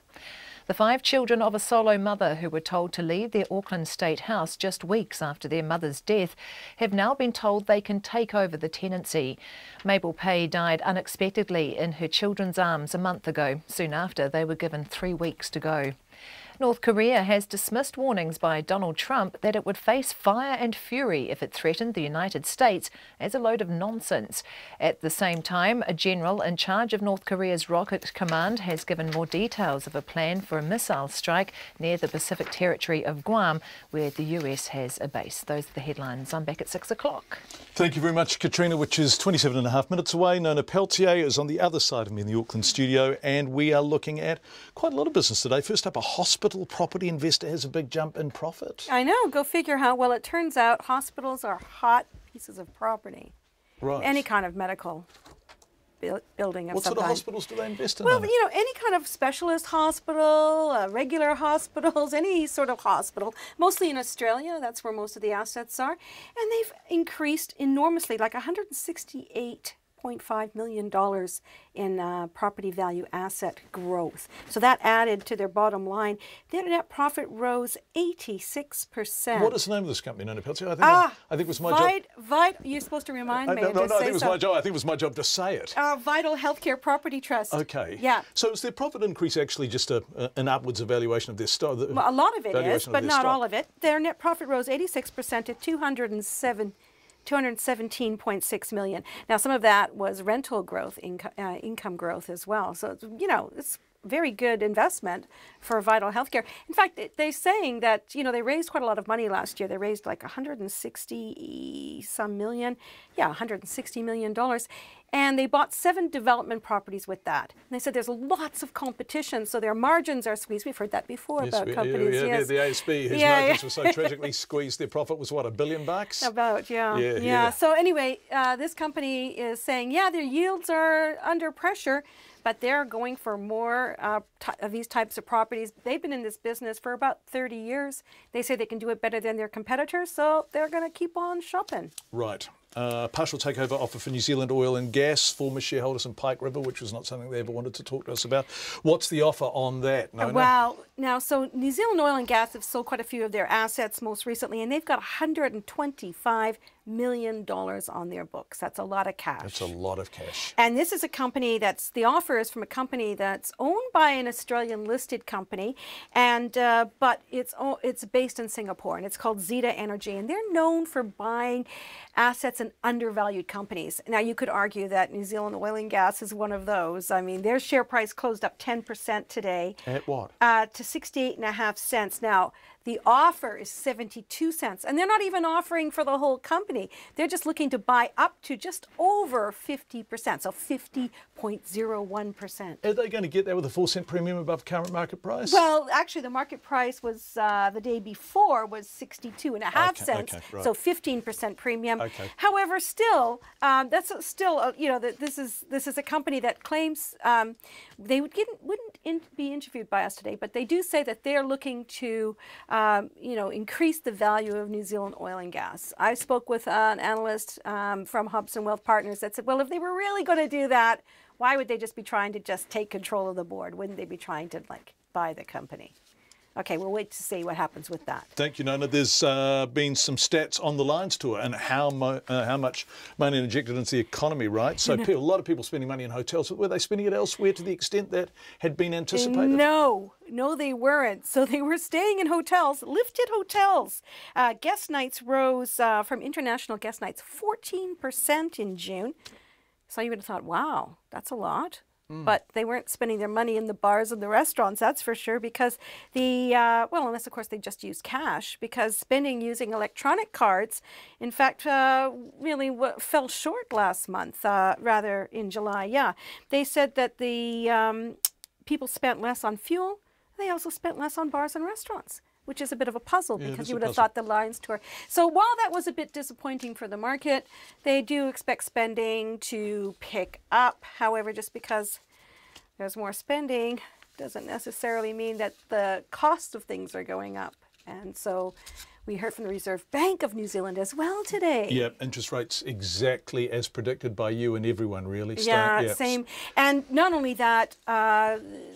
The 5 children of a solo mother who were told to leave their Auckland State house just weeks after their mother's death have now been told they can take over the tenancy. Mabel Pay died unexpectedly in her children's arms a month ago. Soon after, they were given 3 weeks to go. North Korea has dismissed warnings by Donald Trump that it would face fire and fury if it threatened the United States as a load of nonsense. At the same time, a general in charge of North Korea's Rocket Command has given more details of a plan for a missile strike near the Pacific territory of Guam, where the US has a base. Those are the headlines. I'm back at 6 o'clock. Thank you very much, Katrina, which is 27.5 minutes away. Nona Peltier is on the other side of me in the Auckland studio, and we are looking at quite a lot of business today. First up, a hospital property investor has a big jump in profit. I know. Go figure how. Well, it turns out hospitals are hot pieces of property. Right. Any kind of medical building of what some sort of kind. hospitals do they invest in? Well, you know, any kind of specialist hospital, regular hospitals, any sort of hospital, mostly in Australia. That's where most of the assets are. And they've increased enormously, like $168.5 million in property value asset growth. So that added to their bottom line. Their net profit rose 86%. What is the name of this company, Nona Peltier? I think it was my job. You're supposed to remind me. No, I think it was my job. I think it was my job to say it. Vital Healthcare Property Trust. Okay. Yeah. So is their profit increase actually just an upwards evaluation of their stock? Well, a lot of it is, but not all of it. Their net profit rose 86% to $217.6 million. Now, some of that was rental growth, income growth as well. So, you know, it's very good investment for Vital Healthcare. In fact, they're saying that, you know, they raised quite a lot of money last year. They raised like $160 million. Yeah, $160 million. And they bought 7 development properties with that. And they said there's lots of competition, so their margins are squeezed. We've heard that before about companies. Yes, the ASB, whose margins were so tragically squeezed, their profit was, what, $1 billion? About, yeah. So anyway, this company is saying, yeah, their yields are under pressure, but they're going for more of these types of properties. They've been in this business for about 30 years. They say they can do it better than their competitors, so they're going to keep on shopping. Right. Partial takeover offer for New Zealand Oil and Gas, former shareholders in Pike River, which was not something they ever wanted to talk to us about. What's the offer on that, Nona? Well, Now, so New Zealand Oil and Gas have sold quite a few of their assets most recently, and they've got $125 million on their books. That's a lot of cash. That's a lot of cash. And this is a company the offer is from a company that's owned by an Australian listed company, and but it's based in Singapore, and it's called Zeta Energy, and they're known for buying assets in undervalued companies. Now, you could argue that New Zealand Oil and Gas is one of those. I mean, their share price closed up 10% today. At what? To 68.5 cents. Now, the offer is 72 cents, and they're not even offering for the whole company. They're just looking to buy up to just over 50%, so 50.01%. Are they going to get that with a 4-cent premium above current market price? Well, actually, the market price was the day before was 62.5 cents, right. so 15% premium. Okay. However, still, that's still this is a company that claims they wouldn't be interviewed by us today, but they do say that they're looking to increase the value of New Zealand Oil and Gas. I spoke with an analyst from Hobson Wealth Partners that said, well, if they were really going to do that, why would they just be trying to just take control of the board? Wouldn't they be trying to buy the company? Okay, we'll wait to see what happens with that. Thank you, Nona. There's been some stats on the Lions tour and how much money injected into the economy, right? So a lot of people spending money in hotels. Were they spending it elsewhere to the extent that had been anticipated? No, they weren't. So they were staying in hotels, lifted hotels. Guest nights rose from international guest nights 14% in June. So you would have thought, wow, that's a lot. But they weren't spending their money in the bars and the restaurants, that's for sure, because unless of course they just use cash, because spending using electronic cards, in fact, really fell short last month, rather in July. Yeah, they said that the people spent less on fuel. They also spent less on bars and restaurants, which is a bit of a puzzle because you would have thought the Lions tour. So while that was a bit disappointing for the market, they do expect spending to pick up. However, just because there's more spending doesn't necessarily mean that the cost of things are going up. And so we heard from the Reserve Bank of New Zealand as well today. Yeah, interest rates exactly as predicted by you and everyone, really. Same. And not only that,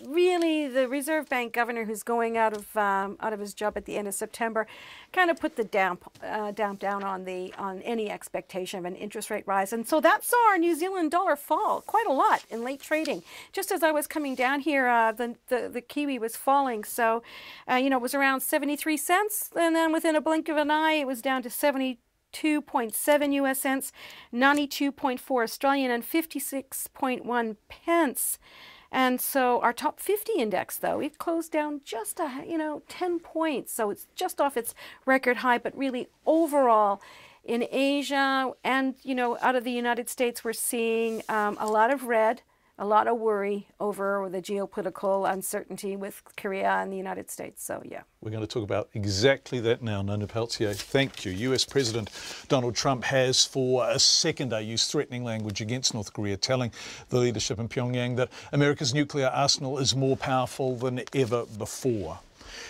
really the Reserve Bank governor who's going out of his job at the end of September kind of put the damp down on any expectation of an interest rate rise. And so that saw our New Zealand dollar fall quite a lot in late trading. Just as I was coming down here, the Kiwi was falling. So, it was around 73 cents. And then within a blink of an eye, it was down to 72.7 US cents, 92.4 Australian, and 56.1 pence. And so our top 50 index, though, it closed down just 10 points. So it's just off its record high, but really overall in Asia and, out of the United States, we're seeing a lot of red, a lot of worry over the geopolitical uncertainty with Korea and the United States. So, yeah. We're going to talk about exactly that now. Nona Peltier, thank you. US President Donald Trump has for a second day used threatening language against North Korea, telling the leadership in Pyongyang that America's nuclear arsenal is more powerful than ever before.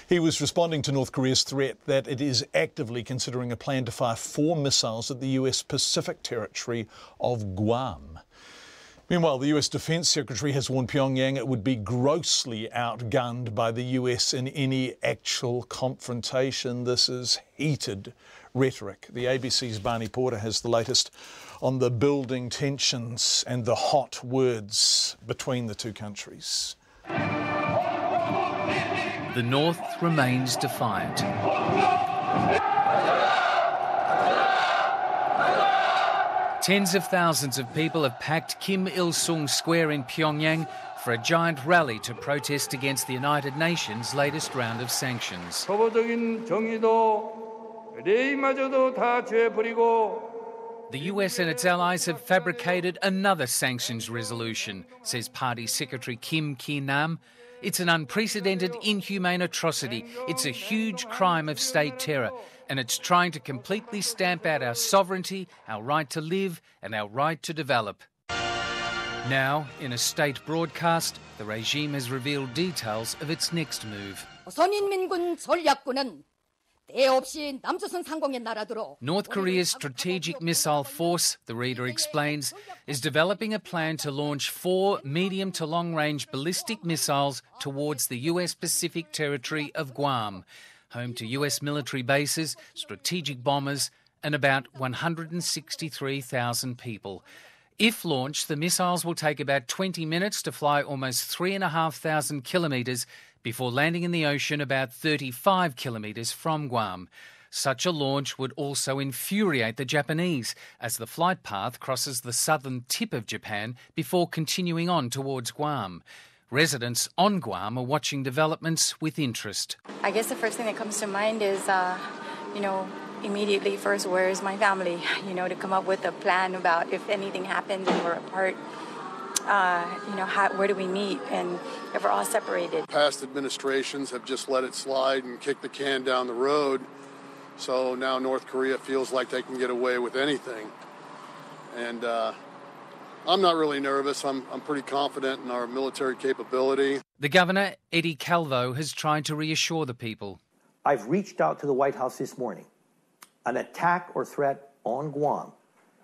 He was responding to North Korea's threat that it is actively considering a plan to fire 4 missiles at the US Pacific territory of Guam. Meanwhile, the US Defense Secretary has warned Pyongyang it would be grossly outgunned by the US in any actual confrontation. This is heated rhetoric. The ABC's Barney Porter has the latest on the building tensions and the hot words between the two countries. The North remains defiant. Tens of thousands of people have packed Kim Il-sung Square in Pyongyang for a giant rally to protest against the United Nations' latest round of sanctions. The US and its allies have fabricated another sanctions resolution, says Party Secretary Kim Ki-nam. It's an unprecedented, inhumane atrocity. It's a huge crime of state terror, and it's trying to completely stamp out our sovereignty, our right to live, and our right to develop. Now, in a state broadcast, the regime has revealed details of its next move. North Korea's strategic missile force, the reader explains, is developing a plan to launch 4 medium to long-range ballistic missiles towards the US Pacific territory of Guam, home to US military bases, strategic bombers, and about 163,000 people. If launched, the missiles will take about 20 minutes to fly almost 3,500 kilometres before landing in the ocean about 35 kilometres from Guam. Such a launch would also infuriate the Japanese, as the flight path crosses the southern tip of Japan before continuing on towards Guam. Residents on Guam are watching developments with interest. I guess the first thing that comes to mind is, immediately first, where is my family? To come up with a plan about if anything happens and we're apart, where do we meet and if we're all separated. Past administrations have just let it slide and kicked the can down the road. So now North Korea feels like they can get away with anything. And I'm not really nervous. I'm pretty confident in our military capability. The Governor, Eddie Calvo, has tried to reassure the people. I've reached out to the White House this morning. An attack or threat on Guam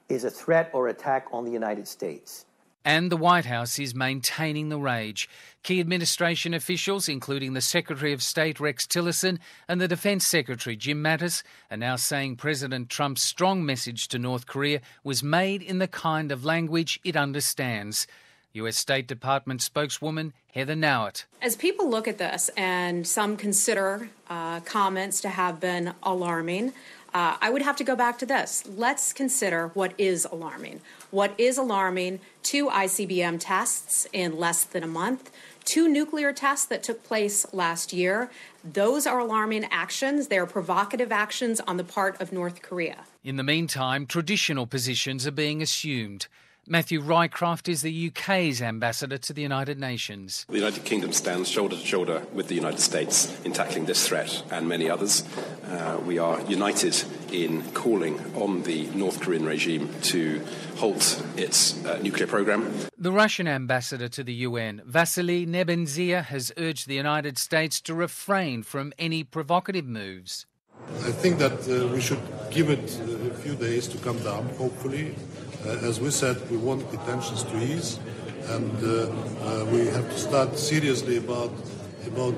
is a threat or attack on the United States. And the White House is maintaining the rage. Key administration officials, including the Secretary of State Rex Tillerson and the Defence Secretary Jim Mattis, are now saying President Trump's strong message to North Korea was made in the kind of language it understands. US State Department spokeswoman Heather Nauert. As people look at this, and some consider comments to have been alarming, I would have to go back to this. Let's consider what is alarming. What is alarming: 2 ICBM tests in less than a month, 2 nuclear tests that took place last year. Those are alarming actions. They are provocative actions on the part of North Korea. In the meantime, traditional positions are being assumed. Matthew Rycroft is the UK's ambassador to the United Nations. The United Kingdom stands shoulder to shoulder with the United States in tackling this threat and many others. We are united in calling on the North Korean regime to halt its nuclear program. The Russian ambassador to the UN, Vasily Nebenzia, has urged the United States to refrain from any provocative moves. I think that we should give it a few days to come down, hopefully. As we said, we want the tensions to ease, and we have to start seriously about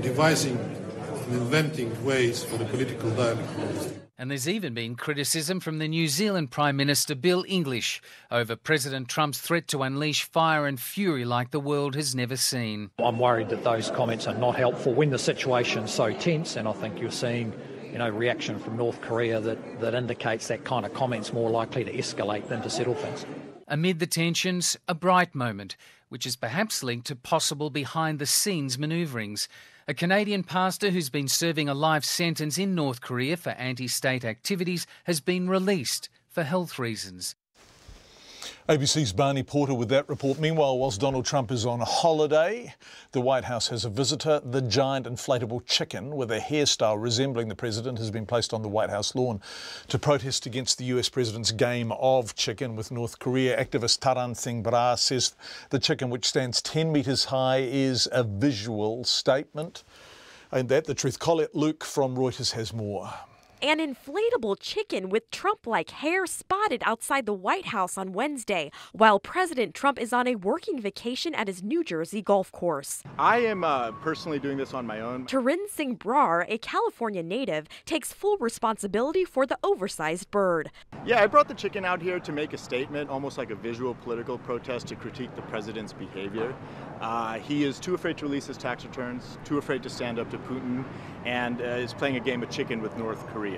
devising and inventing ways for the political dialogue. And there's even been criticism from the New Zealand Prime Minister Bill English over President Trump's threat to unleash fire and fury like the world has never seen. I'm worried that those comments are not helpful when the situation's so tense, and I think you're seeing reaction from North Korea that indicates that kind of comment's more likely to escalate than to settle things. Amid the tensions, a bright moment, which is perhaps linked to possible behind-the-scenes manoeuvrings. A Canadian pastor who's been serving a life sentence in North Korea for anti-state activities has been released for health reasons. ABC's Barney Porter with that report. Meanwhile, whilst Donald Trump is on holiday, the White House has a visitor. The giant inflatable chicken with a hairstyle resembling the president has been placed on the White House lawn to protest against the US president's game of chicken with North Korea. Activist Taran Singh Brar says the chicken, which stands 10 metres high, is a visual statement. And that, the truth. Colette Luke from Reuters has more. An inflatable chicken with Trump-like hair spotted outside the White House on Wednesday, while President Trump is on a working vacation at his New Jersey golf course. I am personally doing this on my own. Taran Singh Brar, a California native, takes full responsibility for the oversized bird. Yeah, I brought the chicken out here to make a statement, almost like a visual political protest to critique the president's behavior. He is too afraid to release his tax returns, too afraid to stand up to Putin, and is playing a game of chicken with North Korea.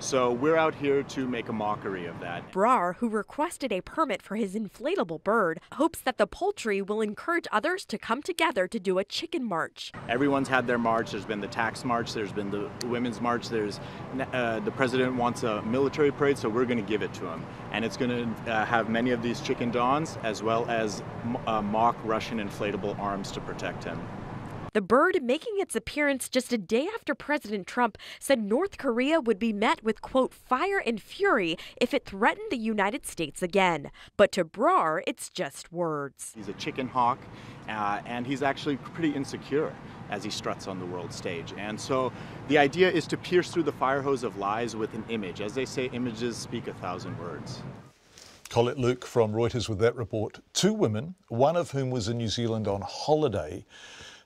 So we're out here to make a mockery of that. Brar, who requested a permit for his inflatable bird, hopes that the poultry will encourage others to come together to do a chicken march. Everyone's had their march. There's been the tax march. There's been the women's march. There's the president wants a military parade, so we're going to give it to him. And it's going to have many of these chicken dons, as well as mock Russian inflatable arms to protect him. The bird making its appearance just a day after President Trump said North Korea would be met with, quote, fire and fury if it threatened the United States again. But to Brar, it's just words. He's a chicken hawk, and he's actually pretty insecure. as he struts on the world stage. And so the idea is to pierce through the fire hose of lies with an image. As they say, images speak 1,000 words. Colette Luke from Reuters with that report. 2 women, one of whom was in New Zealand on holiday,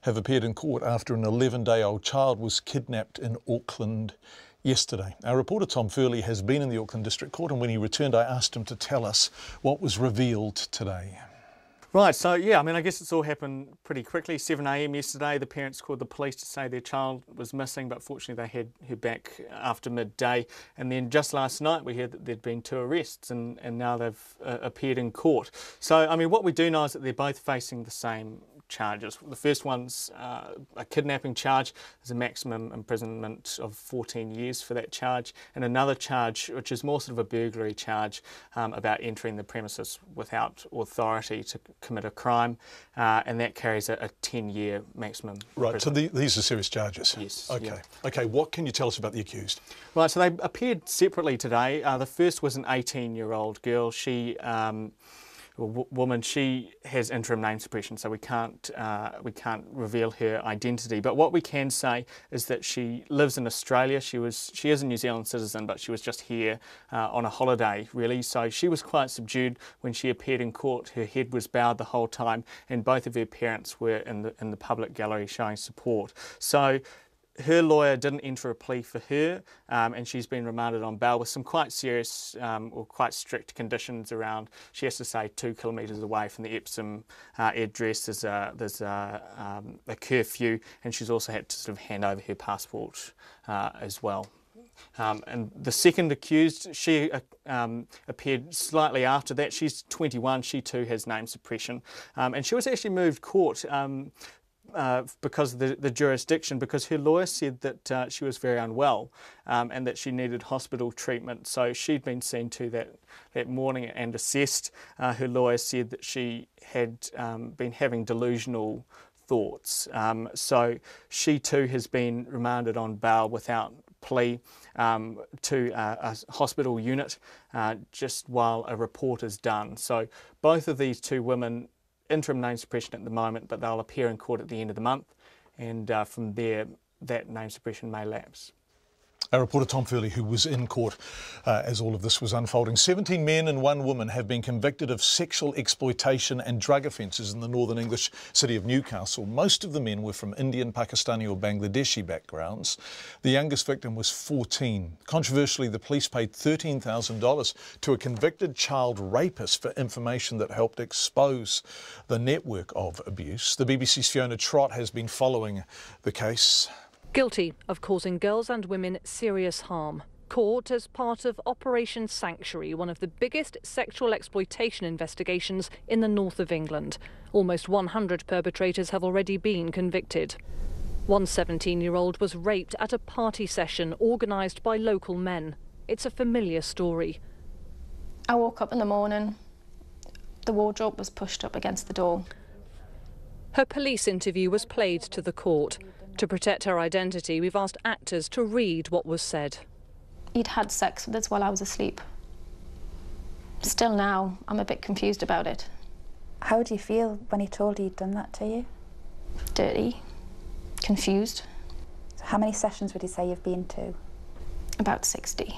have appeared in court after an 11-day-old child was kidnapped in Auckland yesterday. Our reporter Tom Furley has been in the Auckland District Court, and when he returned I asked him to tell us what was revealed today. Right, so yeah, I mean, I guess it's all happened pretty quickly. 7 a.m. yesterday, the parents called the police to say their child was missing, but fortunately they had her back after midday. And then just last night we heard that there'd been 2 arrests, and now they've appeared in court. So, I mean, what we do know is that they're both facing the same charges. The first one's a kidnapping charge. There's a maximum imprisonment of 14 years for that charge, and another charge, which is more sort of a burglary charge, about entering the premises without authority to commit a crime, and that carries a 10-year maximum. Right, so these are serious charges? Yes. Okay. Yeah. Okay, what can you tell us about the accused? Right, so they appeared separately today. The first was an 18-year-old girl. She woman, she has interim name suppression, so we can't reveal her identity. But what we can say is that she lives in Australia. She is a New Zealand citizen, but she was just here on a holiday, really. So she was quite subdued when she appeared in court. Her head was bowed the whole time, and both of her parents were in the public gallery showing support. So her lawyer didn't enter a plea for her, and she's been remanded on bail with some quite serious or quite strict conditions around. She has to stay 2 kilometres away from the Epsom address. There's a curfew, and she's also had to sort of hand over her passport as well. And the second accused, she appeared slightly after that. She's 21. She too has name suppression, and she was actually moved court because of the jurisdiction, because her lawyer said that she was very unwell and that she needed hospital treatment. So she'd been seen to that morning and assessed. Her lawyer said that she had been having delusional thoughts. So she too has been remanded on bail without plea to a hospital unit just while a report is done. So both of these 2 women, interim name suppression at the moment, but they'll appear in court at the end of the month, and from there that name suppression may lapse. Our reporter Tom Furley, who was in court as all of this was unfolding. 17 men and 1 woman have been convicted of sexual exploitation and drug offences in the northern English city of Newcastle. Most of the men were from Indian, Pakistani or Bangladeshi backgrounds. The youngest victim was 14. Controversially, the police paid $13,000 to a convicted child rapist for information that helped expose the network of abuse. The BBC's Fiona Trott has been following the case. Guilty of causing girls and women serious harm. Caught as part of Operation Sanctuary, one of the biggest sexual exploitation investigations in the north of England. Almost 100 perpetrators have already been convicted. One 17-year-old was raped at a party session organised by local men. It's a familiar story. I woke up in the morning. The wardrobe was pushed up against the door. Her police interview was played to the court. To protect her identity, we've asked actors to read what was said. He'd had sex with us while I was asleep. Still now, I'm a bit confused about it. How do you feel when he told you he'd done that to you? Dirty. Confused. So how many sessions would you say you've been to? About 60.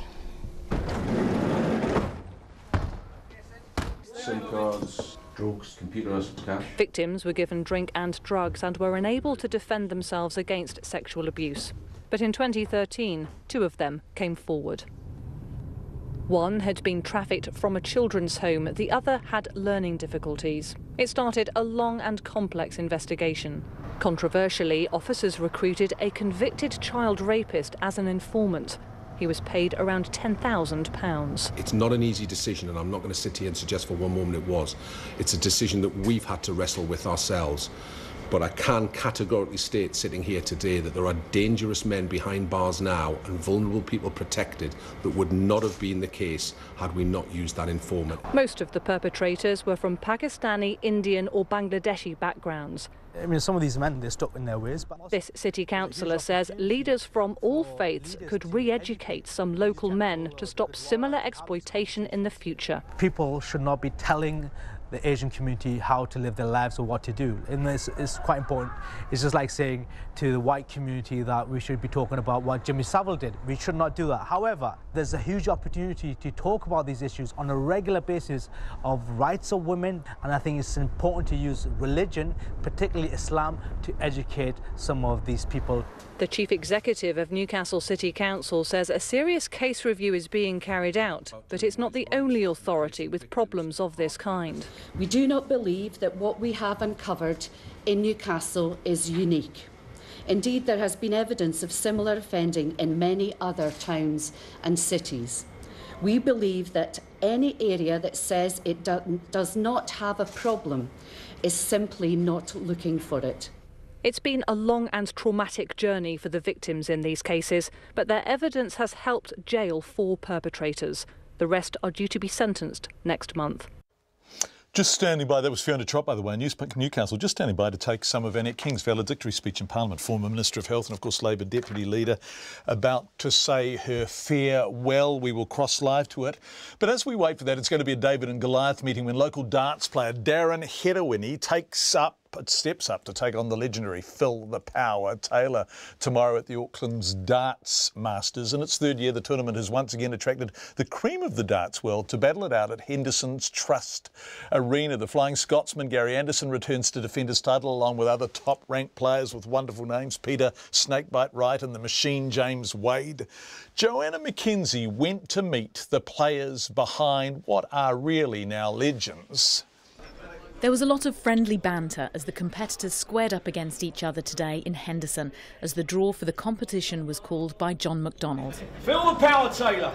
SIM cards, drugs, computers, cash. Victims were given drink and drugs and were unable to defend themselves against sexual abuse. But in 2013, 2 of them came forward. One had been trafficked from a children's home, the other had learning difficulties. It started a long and complex investigation. Controversially, officers recruited a convicted child rapist as an informant. He was paid around £10,000. It's not an easy decision, and I'm not going to sit here and suggest for one moment it was. It's a decision that we've had to wrestle with ourselves. But I can categorically state, sitting here today, that there are dangerous men behind bars now and vulnerable people protected that would not have been the case had we not used that informant. Most of the perpetrators were from Pakistani, Indian or Bangladeshi backgrounds. I mean, some of these men, they're stuck in their ways. But this city councillor says leaders from all faiths could re-educate some local men to stop similar exploitation in the future. People should not be telling the Asian community how to live their lives or what to do. And it's quite important. It's just like saying to the white community that we should be talking about what Jimmy Savile did. We should not do that. However, there's a huge opportunity to talk about these issues on a regular basis of rights of women, and I think it's important to use religion, particularly Islam, to educate some of these people. The chief executive of Newcastle City Council says a serious case review is being carried out, but it's not the only authority with problems of this kind. We do not believe that what we have uncovered in Newcastle is unique. Indeed, there has been evidence of similar offending in many other towns and cities. We believe that any area that says it does not have a problem is simply not looking for it. It's been a long and traumatic journey for the victims in these cases, but their evidence has helped jail 4 perpetrators. The rest are due to be sentenced next month. Just standing by, that was Fiona Trott, by the way, Newcastle, just standing by to take some of Annette King's valedictory speech in Parliament, former Minister of Health and, of course, Labour Deputy Leader, about to say her farewell. We will cross live to it. But as we wait for that, it's going to be a David and Goliath meeting when local darts player Darren Hedawini steps up to take on the legendary Phil the Power Taylor tomorrow at the Auckland's Darts Masters. In its 3rd year, the tournament has once again attracted the cream of the darts world to battle it out at Henderson's Trust Arena. The Flying Scotsman Gary Anderson returns to defend his title along with other top-ranked players with wonderful names, Peter Snakebite Wright and the Machine James Wade. Joanna McKenzie went to meet the players behind what are really now legends. There was a lot of friendly banter as the competitors squared up against each other today in Henderson as the draw for the competition was called by John McDonald. Phil the Power Taylor,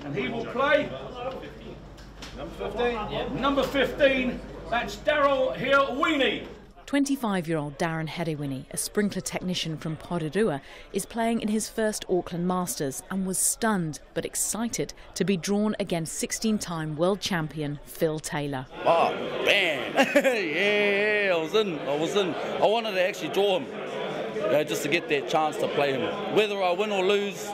and he will play number 15. Yeah. Number 15, that's Daryl Hedawini. 25-year-old Darren Hedawini, a sprinkler technician from Porirua, is playing in his first Auckland Masters and was stunned but excited to be drawn against 16-time world champion Phil Taylor. Oh, man. Yeah, I was in. I wanted to actually draw him, just to get that chance to play him. Whether I win or lose,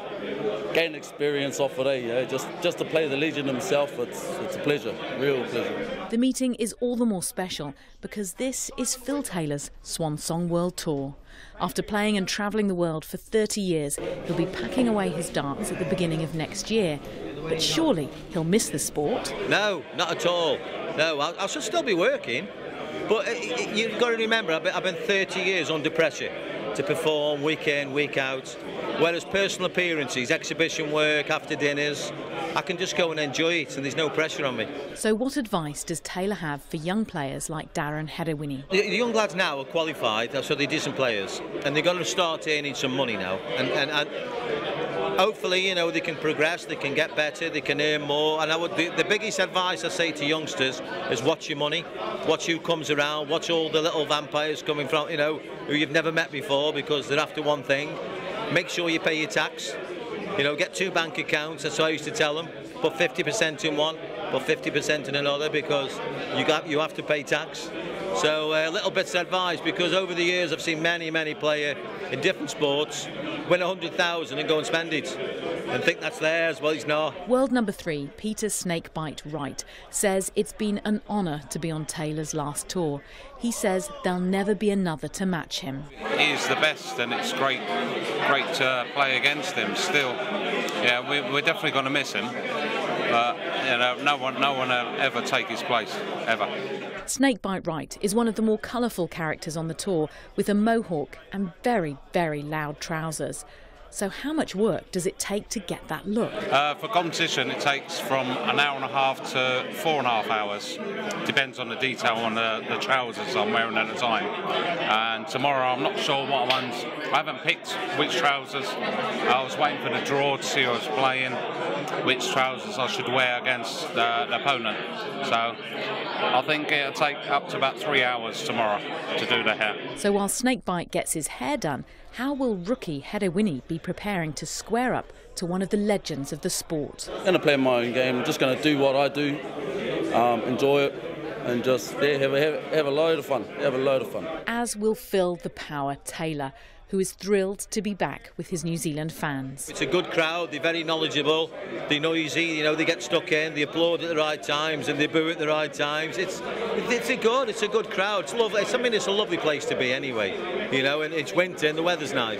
gain experience off of it, just to play the legend himself, it's a pleasure, real pleasure. The meeting is all the more special because this is Phil Taylor's Swan Song World Tour. After playing and travelling the world for 30 years, he'll be packing away his darts at the beginning of next year. But surely he'll miss the sport? No, not at all. No, I should still be working. But you've got to remember, I've been 30 years under pressure to perform week in, week out. Whereas personal appearances, exhibition work, after dinners, I can just go and enjoy it and there's no pressure on me. So what advice does Taylor have for young players like Darren Hedawini? The young lads now are qualified, so they're decent players, and they're going to start earning some money now. And hopefully, they can progress, they can get better, they can earn more. And the biggest advice I say to youngsters is watch your money, watch who comes around, watch all the little vampires coming from, who you've never met before, because they're after one thing. Make sure you pay your tax. Get 2 bank accounts, that's what I used to tell them. Put 50% in one, put 50% in another, because you have to pay tax. So little bits of advice, because over the years I've seen many players in different sports win 100,000 and go and spend it and think that's theirs. Well, it's not. World number 3, Peter Snakebite Wright, says it's been an honour to be on Taylor's last tour. He says there'll never be another to match him. He's the best, and it's great to play against him still. Yeah, we're definitely going to miss him, but no one will ever take his place, ever. Snakebite Wright is one of the more colourful characters on the tour, with a mohawk and very loud trousers. So how much work does it take to get that look? For competition, it takes from an hour and a half to 4.5 hours. Depends on the detail on the trousers I'm wearing at the time. And tomorrow, I'm not sure what ones. I haven't picked which trousers. I was waiting for the draw to see who I was playing, which trousers I should wear against the opponent. So I think it'll take up to about 3 hours tomorrow to do the hair. So while Snakebite gets his hair done, how will rookie Hedawini be preparing to square up to one of the legends of the sport? I'm going to play my own game. I'm just going to do what I do, enjoy it, and just have a load of fun. Have a load of fun. As will Phil the Power Taylor. who is thrilled to be back with his New Zealand fans. It's a good crowd, they're very knowledgeable, they're noisy, you know, they get stuck in, they applaud at the right times and they boo at the right times. It's a good crowd. It's lovely. It's a lovely place to be anyway, you know, and it's winter and the weather's nice,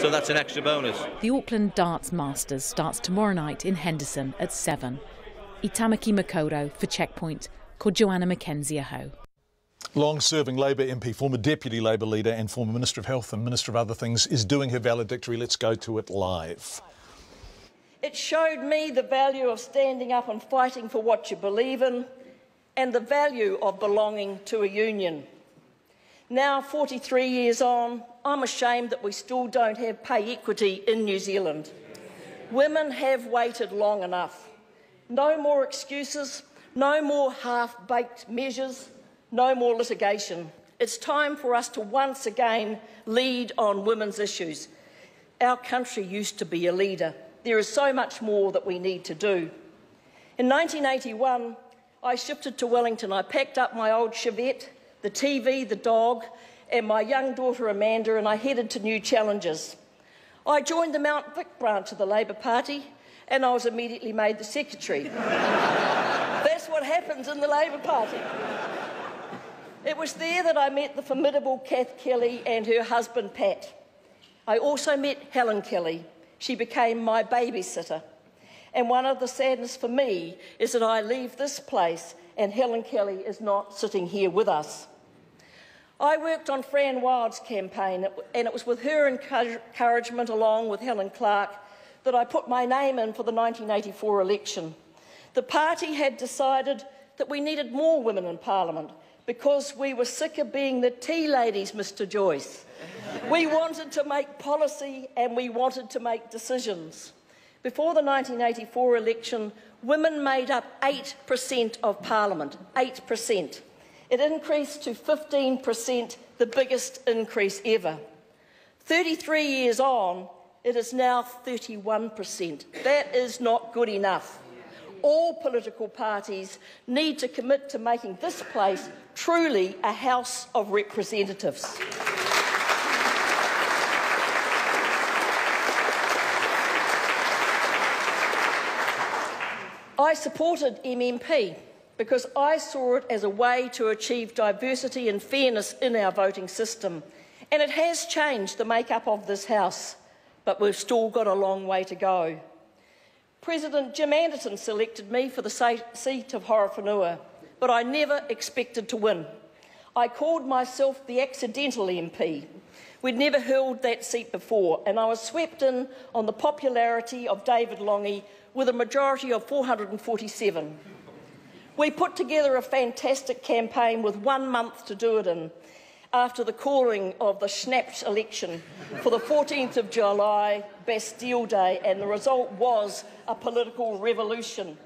so that's an extra bonus. The Auckland Darts Masters starts tomorrow night in Henderson at 7. I Tamaki Makoto for Checkpoint, ko Joanna Mackenzie aho. Long-serving Labour MP, former Deputy Labour leader and former Minister of Health and Minister of Other Things, is doing her valedictory. Let's go to it live. It showed me the value of standing up and fighting for what you believe in and the value of belonging to a union. Now, 43 years on, I'm ashamed that we still don't have pay equity in New Zealand. Women have waited long enough. No more excuses, no more half-baked measures, no more litigation. It's time for us to once again lead on women's issues. Our country used to be a leader. There is so much more that we need to do. In 1981, I shifted to Wellington. I packed up my old Chevette, the TV, the dog, and my young daughter Amanda, and I headed to new challenges. I joined the Mount Vic branch of the Labour Party, and I was immediately made the secretary. That's what happens in the Labour Party. It was there that I met the formidable Kath Kelly and her husband Pat. I also met Helen Kelly. She became my babysitter. And one of the sadness for me is that I leave this place and Helen Kelly is not sitting here with us. I worked on Fran Wild's campaign, and it was with her encouragement, along with Helen Clark, that I put my name in for the 1984 election. The party had decided that we needed more women in Parliament, because we were sick of being the tea ladies, Mr. Joyce. We wanted to make policy and we wanted to make decisions. Before the 1984 election, women made up 8% of Parliament, 8%. It increased to 15%, the biggest increase ever. 33 years on, it is now 31%. That is not good enough. All political parties need to commit to making this place truly a House of Representatives. I supported MMP because I saw it as a way to achieve diversity and fairness in our voting system. And it has changed the makeup of this House, but we've still got a long way to go. President Jim Anderson selected me for the seat of Horowhenua, but I never expected to win. I called myself the accidental MP. We'd never held that seat before, and I was swept in on the popularity of David Lange with a majority of 447. We put together a fantastic campaign with 1 month to do it in, after the calling of the snapped election for the 14th of July, Bastille Day, and the result was a political revolution.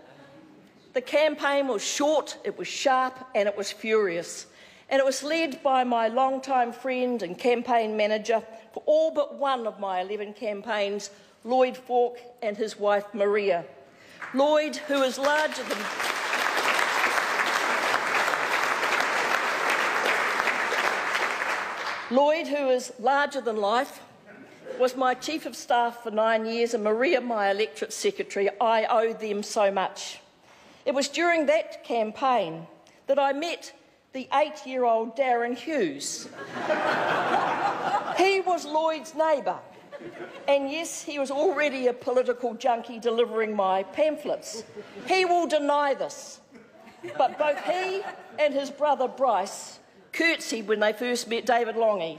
The campaign was short, it was sharp, and it was furious. And it was led by my longtime friend and campaign manager for all but one of my 11 campaigns, Lloyd Falk and his wife Maria. Lloyd, who is larger than... Lloyd, who is larger than life, was my Chief of Staff for 9 years, and Maria, my electorate secretary. I owe them so much. It was during that campaign that I met the 8-year-old Darren Hughes. He was Lloyd's neighbour, and yes, he was already a political junkie delivering my pamphlets. He will deny this, but both he and his brother Bryce curtsied when they first met David Lange.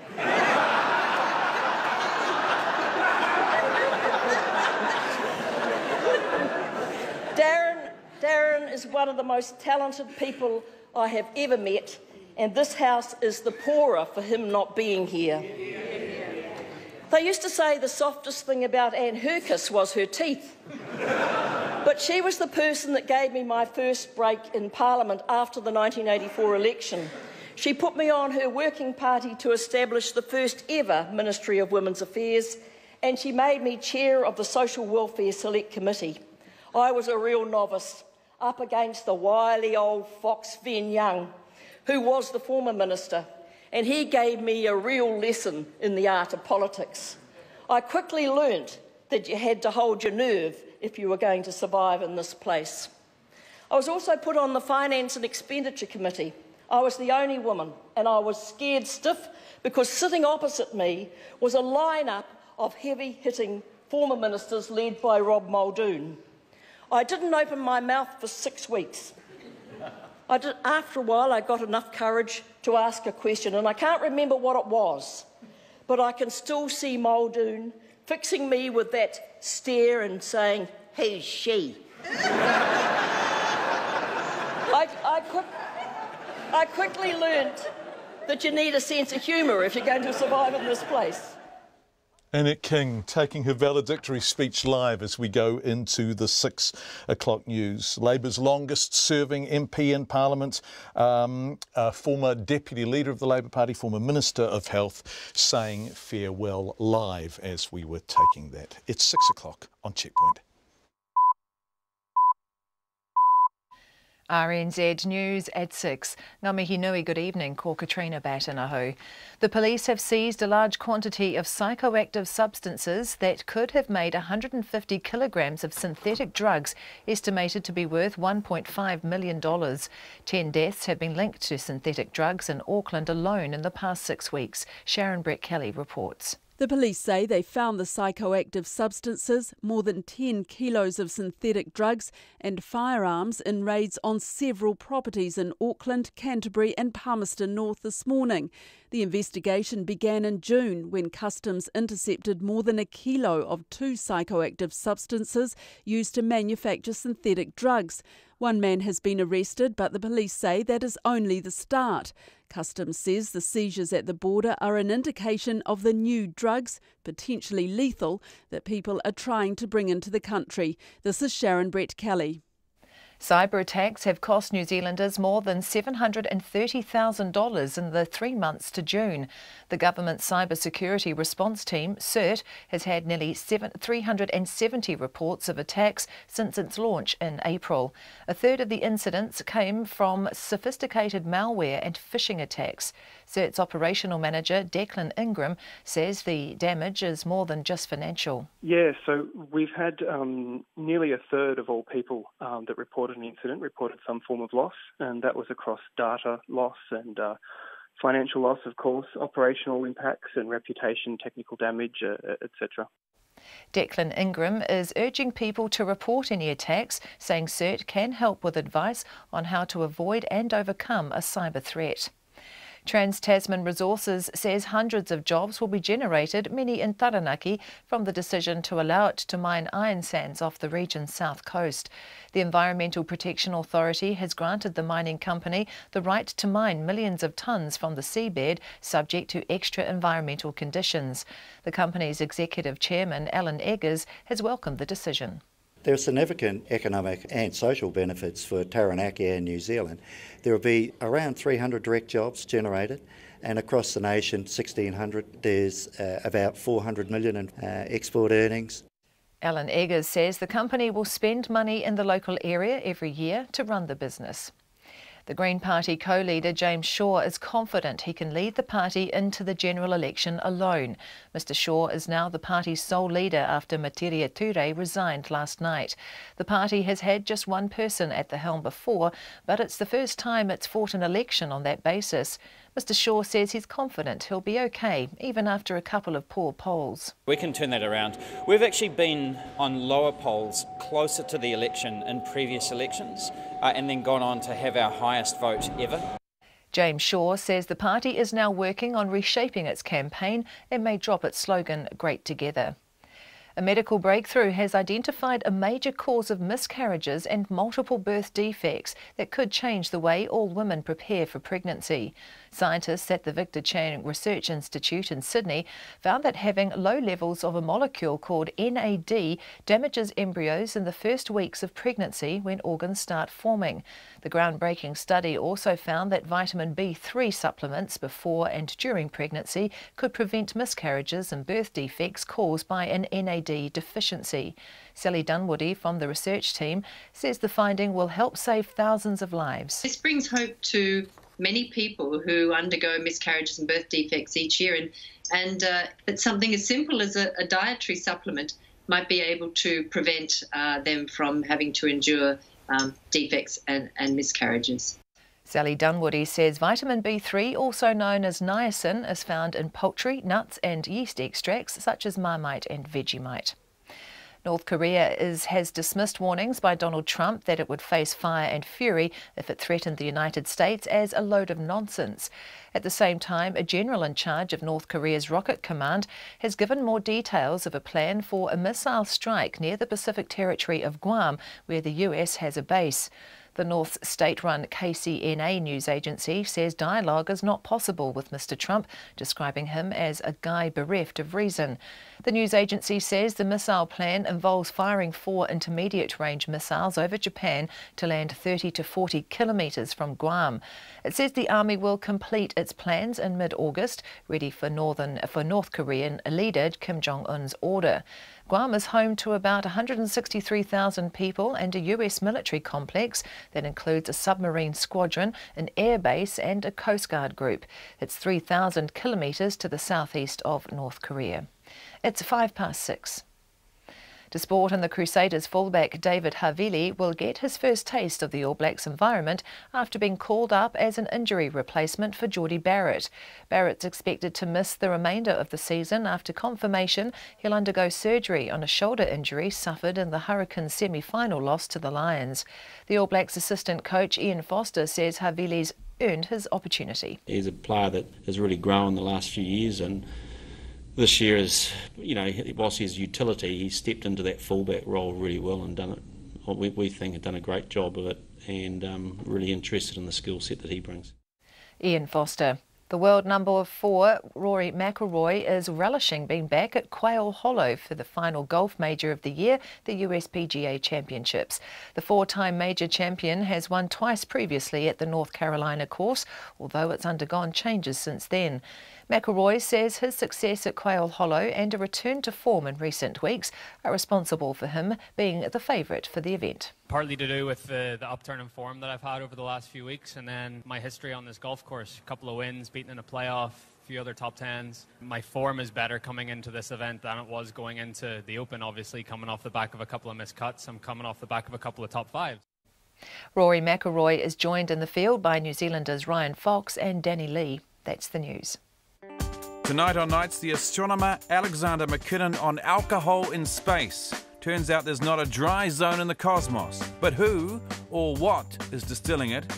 Darren is one of the most talented people I have ever met, and this House is the poorer for him not being here. They used to say the softest thing about Anne Herkis was her teeth. But she was the person that gave me my first break in Parliament after the 1984 election. She put me on her working party to establish the first ever Ministry of Women's Affairs, and she made me chair of the Social Welfare Select Committee. I was a real novice, up against the wily old fox Ven Young, who was the former minister, and he gave me a real lesson in the art of politics. I quickly learnt that you had to hold your nerve if you were going to survive in this place. I was also put on the Finance and Expenditure Committee. I was the only woman, and I was scared stiff because sitting opposite me was a lineup of heavy-hitting former ministers led by Rob Muldoon. I didn't open my mouth for 6 weeks. After a while, I got enough courage to ask a question, and I can't remember what it was, but I can still see Muldoon fixing me with that stare and saying, "Who's she?" I quickly learnt that you need a sense of humour if you're going to survive in this place. Annette King taking her valedictory speech live as we go into the 6 o'clock news. Labour's longest serving MP in Parliament, former Deputy Leader of the Labour Party, former Minister of Health, saying farewell live as we were taking that. It's 6 o'clock on Checkpoint. RNZ News at 6. Ngā mihi nui, good evening, ko Katrina Batanahu. The police have seized a large quantity of psychoactive substances that could have made 150 kilograms of synthetic drugs, estimated to be worth $1.5 million. 10 deaths have been linked to synthetic drugs in Auckland alone in the past 6 weeks. Sharon Brett-Kelly reports. The police say they found the psychoactive substances, more than 10 kilos of synthetic drugs and firearms in raids on several properties in Auckland, Canterbury and Palmerston North this morning. The investigation began in June when Customs intercepted more than 1 kilo of 2 psychoactive substances used to manufacture synthetic drugs. One man has been arrested, but the police say that is only the start. Customs says the seizures at the border are an indication of the new drugs, potentially lethal, that people are trying to bring into the country. This is Sharon Brett-Kelly. Cyber attacks have cost New Zealanders more than $730,000 in the 3 months to June. The government's cyber security response team, CERT, has had nearly 370 reports of attacks since its launch in April. A third of the incidents came from sophisticated malware and phishing attacks. CERT's operational manager, Declan Ingram, says the damage is more than just financial. Yeah, so we've had nearly a third of all people that reported an incident reported some form of loss, and that was across data loss and financial loss, of course, operational impacts and reputation, technical damage, etc. Declan Ingram is urging people to report any attacks, saying CERT can help with advice on how to avoid and overcome a cyber threat. Trans-Tasman Resources says hundreds of jobs will be generated, many in Taranaki, from the decision to allow it to mine iron sands off the region's south coast. The Environmental Protection Authority has granted the mining company the right to mine millions of tonnes from the seabed, subject to extra environmental conditions. The company's executive chairman, Alan Eggers, has welcomed the decision. There are significant economic and social benefits for Taranaki and New Zealand. There will be around 300 direct jobs generated, and across the nation, 1,600. There's about 400 million in export earnings. Alan Eggers says the company will spend money in the local area every year to run the business. The Green Party co-leader James Shaw is confident he can lead the party into the general election alone. Mr Shaw is now the party's sole leader after Materia Ture resigned last night. The party has had just one person at the helm before, but it's the first time it's fought an election on that basis. Mr Shaw says he's confident he'll be okay, even after a couple of poor polls. We can turn that around. We've actually been on lower polls closer to the election in previous elections, and then gone on to have our highest vote ever. James Shaw says the party is now working on reshaping its campaign and may drop its slogan, Great Together. A medical breakthrough has identified a major cause of miscarriages and multiple birth defects that could change the way all women prepare for pregnancy. Scientists at the Victor Chang Research Institute in Sydney found that having low levels of a molecule called NAD damages embryos in the first weeks of pregnancy when organs start forming. The groundbreaking study also found that vitamin B3 supplements before and during pregnancy could prevent miscarriages and birth defects caused by an NAD deficiency. Sally Dunwoody from the research team says the finding will help save thousands of lives. This brings hope to many people who undergo miscarriages and birth defects each year, and that something as simple as a dietary supplement might be able to prevent them from having to endure defects and miscarriages. Sally Dunwoody says vitamin B3, also known as niacin, is found in poultry, nuts and yeast extracts such as Marmite and Vegemite. North Korea has dismissed warnings by Donald Trump that it would face fire and fury if it threatened the United States as a load of nonsense. At the same time, a general in charge of North Korea's Rocket Command has given more details of a plan for a missile strike near the Pacific territory of Guam, where the US has a base. The North's state-run KCNA news agency says dialogue is not possible with Mr Trump, describing him as a guy bereft of reason. The news agency says the missile plan involves firing 4 intermediate-range missiles over Japan to land 30 to 40 kilometres from Guam. It says the army will complete its plans in mid-August, ready for North Korean leader Kim Jong-un's order. Guam is home to about 163,000 people and a US military complex that includes a submarine squadron, an air base and a Coast Guard group. It's 3,000 kilometres to the southeast of North Korea. It's 6:05. To sport, and the Crusaders fullback David Havili will get his first taste of the All Blacks environment after being called up as an injury replacement for Jordie Barrett. Barrett's expected to miss the remainder of the season after confirmation he'll undergo surgery on a shoulder injury suffered in the Hurricanes semi-final loss to the Lions. The All Blacks assistant coach Ian Foster says Havili's earned his opportunity. He's a player that has really grown the last few years, and this year is, whilst his utility, he stepped into that fullback role really well and done it. We think had done a great job of it, and really interested in the skill set that he brings. Ian Foster. The world number 4, Rory McIlroy, is relishing being back at Quail Hollow for the final golf major of the year, the US PGA Championships. The 4-time major champion has won twice previously at the North Carolina course, although it's undergone changes since then. McIlroy says his success at Quail Hollow and a return to form in recent weeks are responsible for him being the favourite for the event. Partly to do with the upturn in form that I've had over the last few weeks, and then my history on this golf course. A couple of wins, beaten in a playoff, a few other top 10s. My form is better coming into this event than it was going into the Open, obviously coming off the back of a couple of missed cuts. I'm coming off the back of a couple of top 5s. Rory McIlroy is joined in the field by New Zealanders Ryan Fox and Danny Lee. That's the news. Tonight on Nights, the astronomer Alexander McKinnon on alcohol in space. Turns out there's not a dry zone in the cosmos, but who or what is distilling it?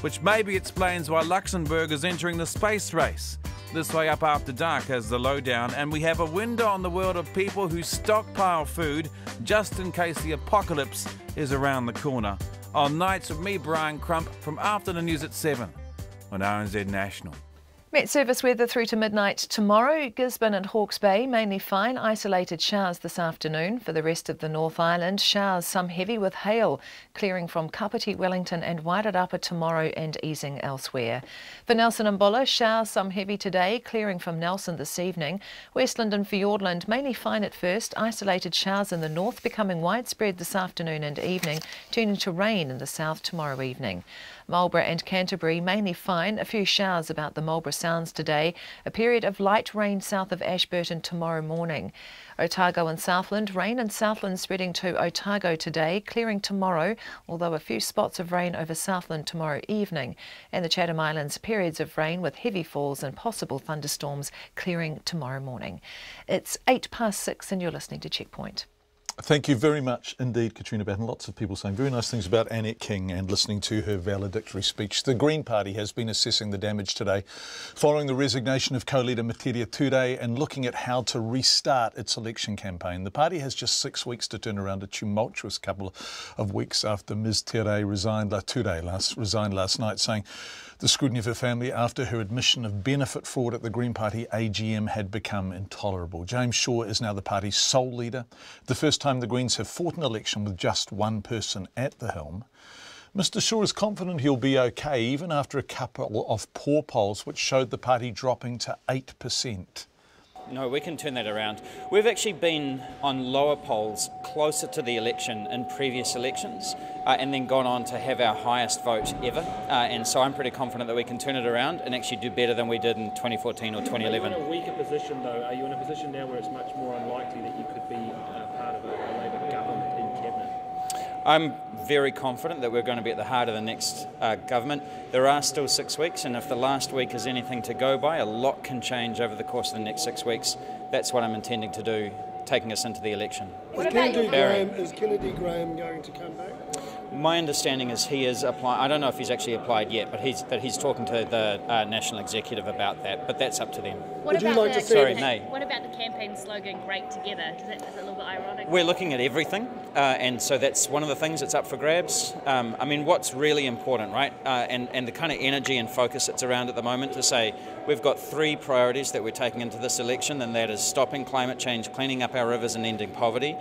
Which maybe explains why Luxembourg is entering the space race. This Way Up After Dark has the lowdown, and we have a window on the world of people who stockpile food just in case the apocalypse is around the corner. On Nights with me, Brian Crump, from After the News at 7 on RNZ National. Met service weather through to midnight tomorrow. Gisborne and Hawke's Bay mainly fine, isolated showers this afternoon. For the rest of the North Island, showers, some heavy with hail, clearing from Kapiti, Wellington and Wairarapa tomorrow and easing elsewhere. For Nelson and Buller, showers, some heavy today, clearing from Nelson this evening. Westland and Fiordland mainly fine at first, isolated showers in the north becoming widespread this afternoon and evening, turning to rain in the south tomorrow evening. Marlborough and Canterbury mainly fine, a few showers about the Marlborough Sounds today, a period of light rain south of Ashburton tomorrow morning. Otago and Southland, rain in Southland spreading to Otago today, clearing tomorrow, although a few spots of rain over Southland tomorrow evening. And the Chatham Islands, periods of rain with heavy falls and possible thunderstorms clearing tomorrow morning. It's 6:08 and you're listening to Checkpoint. Thank you very much indeed, Katrina Batten. Lots of people saying very nice things about Annette King and listening to her valedictory speech. The Green Party has been assessing the damage today following the resignation of co-leader Materia Ture and looking at how to restart its election campaign. The party has just 6 weeks to turn around a tumultuous couple of weeks after Ms Ture resigned last night, saying the scrutiny of her family after her admission of benefit fraud at the Green Party AGM had become intolerable. James Shaw is now the party's sole leader, the first time the Greens have fought an election with just one person at the helm. Mr Shaw is confident he'll be okay, even after a couple of poor polls which showed the party dropping to 8%. No, we can turn that around. We've actually been on lower polls closer to the election in previous elections and then gone on to have our highest vote ever. And so I'm pretty confident that we can turn it around and actually do better than we did in 2014 or 2011. Are you in a weaker position though? Are you in a position now where it's much more unlikely that you could be part of a Labour government in Cabinet? I'm very confident that we're going to be at the heart of the next government. There are still 6 weeks, and if the last week is anything to go by, a lot can change over the course of the next 6 weeks. That's what I'm intending to do, taking us into the election. Is Kennedy Graham going to come back? My understanding is he is applying. I don't know if he's actually applied yet, but he's talking to the national executive about that. But that's up to them. Would you like to see? Sorry, Nay. What about the campaign slogan "Great Together"? Is it a little bit ironic? We're looking at everything, and so that's one of the things that's up for grabs. I mean, what's really important, right? And the kind of energy and focus that's around at the moment to say we've got 3 priorities that we're taking into this election, and that is stopping climate change, cleaning up our rivers, and ending poverty.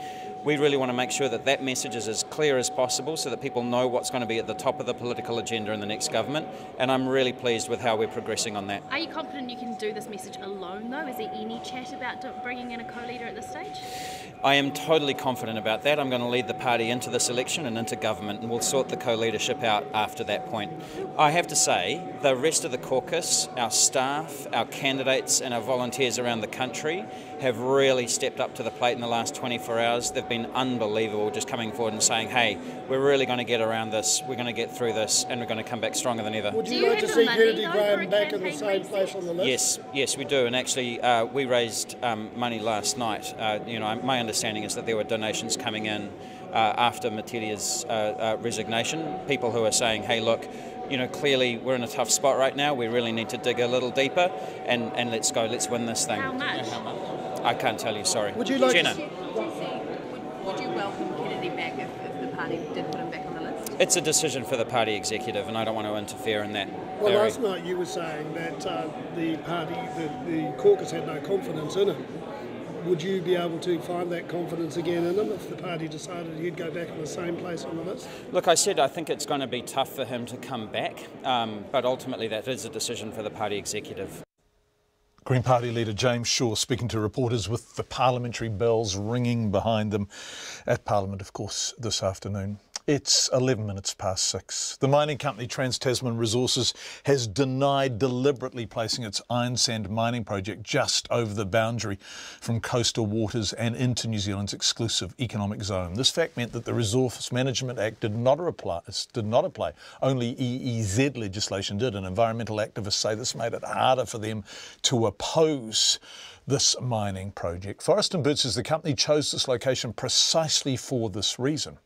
We really want to make sure that that message is as clear as possible so that people know what's going to be at the top of the political agenda in the next government, and I'm really pleased with how we're progressing on that. Are you confident you can do this message alone though? Is there any chat about bringing in a co-leader at this stage? I am totally confident about that. I'm going to lead the party into this election and into government, and we'll sort the co-leadership out after that point. I have to say, the rest of the caucus, our staff, our candidates and our volunteers around the country have really stepped up to the plate in the last 24 hours. They've been unbelievable, just coming forward and saying, hey, we're really going to get around this, we're going to get through this, and we're going to come back stronger than ever. Would you like to see Kennedy Graham back in the same place on the list? Yes, we do. And actually, we raised money last night. My understanding is that there were donations coming in after Materia's resignation. People who are saying, hey, look, clearly we're in a tough spot right now. We really need to dig a little deeper, and let's go. Let's win this thing. How much? I can't tell you. Sorry. Would you like Jenna? Would you welcome Kennedy back if the party did put him back on the list? It's a decision for the party executive, and I don't want to interfere in that. Well, last night you were saying that the party, the caucus had no confidence in him. Would you be able to find that confidence again in him if the party decided he'd go back in the same place on the list? Look, I said I think it's going to be tough for him to come back, but ultimately that is a decision for the party executive. Green Party leader James Shaw speaking to reporters with the parliamentary bells ringing behind them at Parliament, of course, this afternoon. It's 11 minutes past 6. The mining company Trans-Tasman Resources has denied deliberately placing its iron sand mining project just over the boundary from coastal waters and into New Zealand's exclusive economic zone. This fact meant that the Resource Management Act did not apply. Only EEZ legislation did, and environmental activists say this made it harder for them to oppose this mining project. Forest and Bird says the company chose this location precisely for this reason.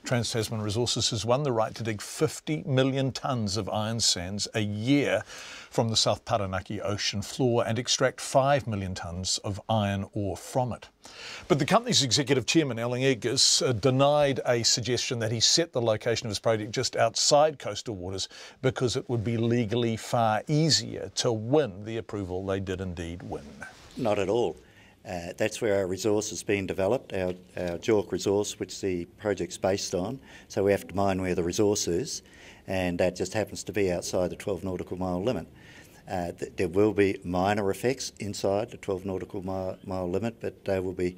Trans-Tasman Resources has won the right to dig 50 million tonnes of iron sands a year from the South Taranaki ocean floor and extract 5 million tonnes of iron ore from it. But the company's executive chairman, Alan Eggers, denied a suggestion that he set the location of his project just outside coastal waters because it would be legally far easier to win the approval they did indeed win. Not at all. That's where our resource has been developed, our JORC resource, which the project's based on. So we have to mine where the resource is, and that just happens to be outside the 12 nautical mile limit. There will be minor effects inside the 12 nautical mile limit, but they will be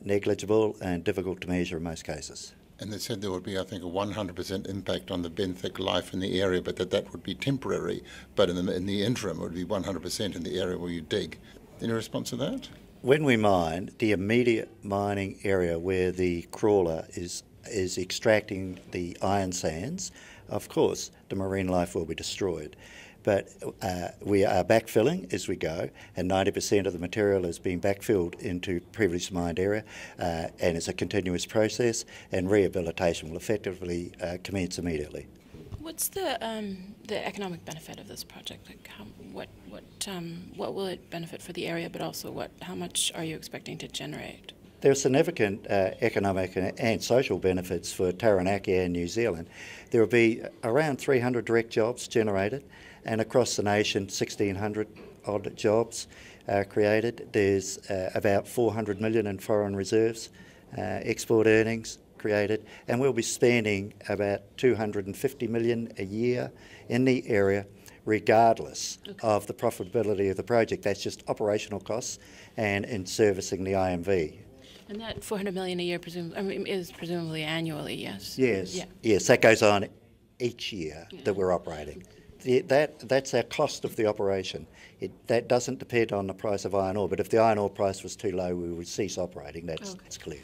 negligible and difficult to measure in most cases. And they said there would be, I think, a 100% impact on the benthic life in the area, but that would be temporary. But in the interim, it would be 100% in the area where you dig. Any response to that? When we mine, the immediate mining area where the crawler is extracting the iron sands, of course, the marine life will be destroyed. But we are backfilling as we go, and 90% of the material is being backfilled into previously mined area, and it's a continuous process, and rehabilitation will effectively commence immediately. What's the economic benefit of this project? Like what will it benefit for the area, but also how much are you expecting to generate? There are significant economic and social benefits for Taranaki and New Zealand. There will be around 300 direct jobs generated, and across the nation 1,600 odd jobs created. There's about 400 million in foreign reserves, export earnings created, and we'll be spending about 250 million a year in the area regardless of the profitability of the project. That's just operational costs and in servicing the IMV. And that 400 million a year is presumably annually, yes? Yes, yeah. Yes, that goes on each year that we're operating. That's our cost of the operation. That doesn't depend on the price of iron ore, but if the iron ore price was too low, we would cease operating. That's clear.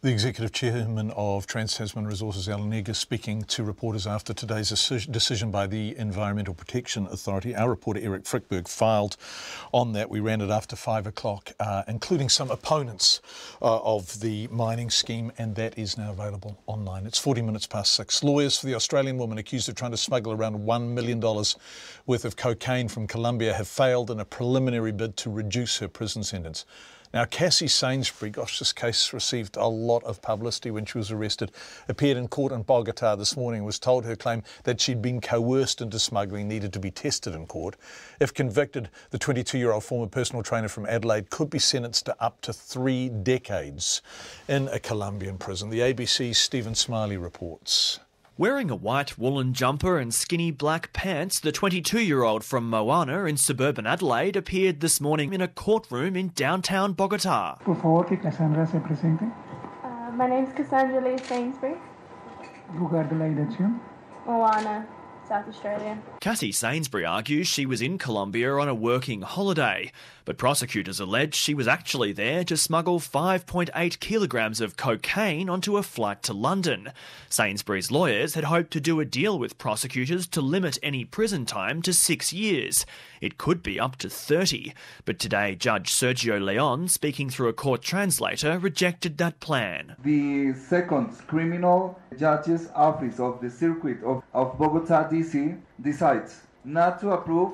The Executive Chairman of Trans-Tasman Resources, Alan Egger, speaking to reporters after today's decision by the Environmental Protection Authority. Our reporter Eric Frickberg filed on that. We ran it after 5 o'clock, including some opponents of the mining scheme, and that is now available online. It's 40 minutes past 6. Lawyers for the Australian woman accused of trying to smuggle around $1 million worth of cocaine from Colombia have failed in a preliminary bid to reduce her prison sentence. Now, Cassie Sainsbury, gosh, this case received a lot of publicity when she was arrested, appeared in court in Bogota this morning, was told her claim that she'd been coerced into smuggling needed to be tested in court. If convicted, the 22-year-old former personal trainer from Adelaide could be sentenced to up to 3 decades in a Colombian prison. The ABC's Stephen Smiley reports. Wearing a white woolen jumper and skinny black pants, the 22-year-old from Moana in suburban Adelaide appeared this morning in a courtroom in downtown Bogota. Por favor, que Cassandra se presente. My name is Cassandra Lee Sainsbury. Lugar de la dirección. Moana, South Australia. Cassie Sainsbury argues she was in Colombia on a working holiday, but prosecutors allege she was actually there to smuggle 5.8 kilograms of cocaine onto a flight to London. Sainsbury's lawyers had hoped to do a deal with prosecutors to limit any prison time to 6 years. It could be up to 30, but today Judge Sergio Leon, speaking through a court translator, rejected that plan. The second criminal judge's office of the circuit of Bogota, D.C. decides not to approve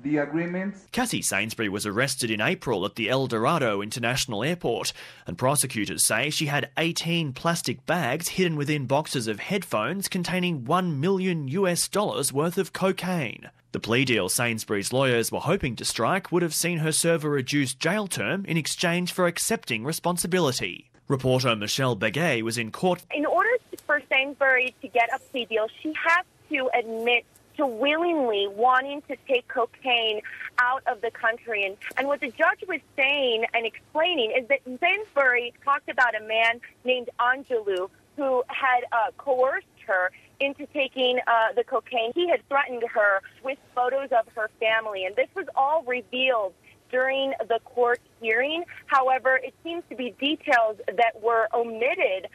the agreement. Cassie Sainsbury was arrested in April at the El Dorado International Airport, and prosecutors say she had 18 plastic bags hidden within boxes of headphones containing $1 million worth of cocaine. The plea deal Sainsbury's lawyers were hoping to strike would have seen her serve a reduced jail term in exchange for accepting responsibility. Reporter Michelle Begay was in court. In order for Sainsbury to get a plea deal, she has to admit to willingly wanting to take cocaine out of the country. And what the judge was saying and explaining is that Sainsbury talked about a man named Angelou who had coerced her into taking the cocaine. He had threatened her with photos of her family, and this was all revealed during the court hearing. However, it seems to be details that were omitted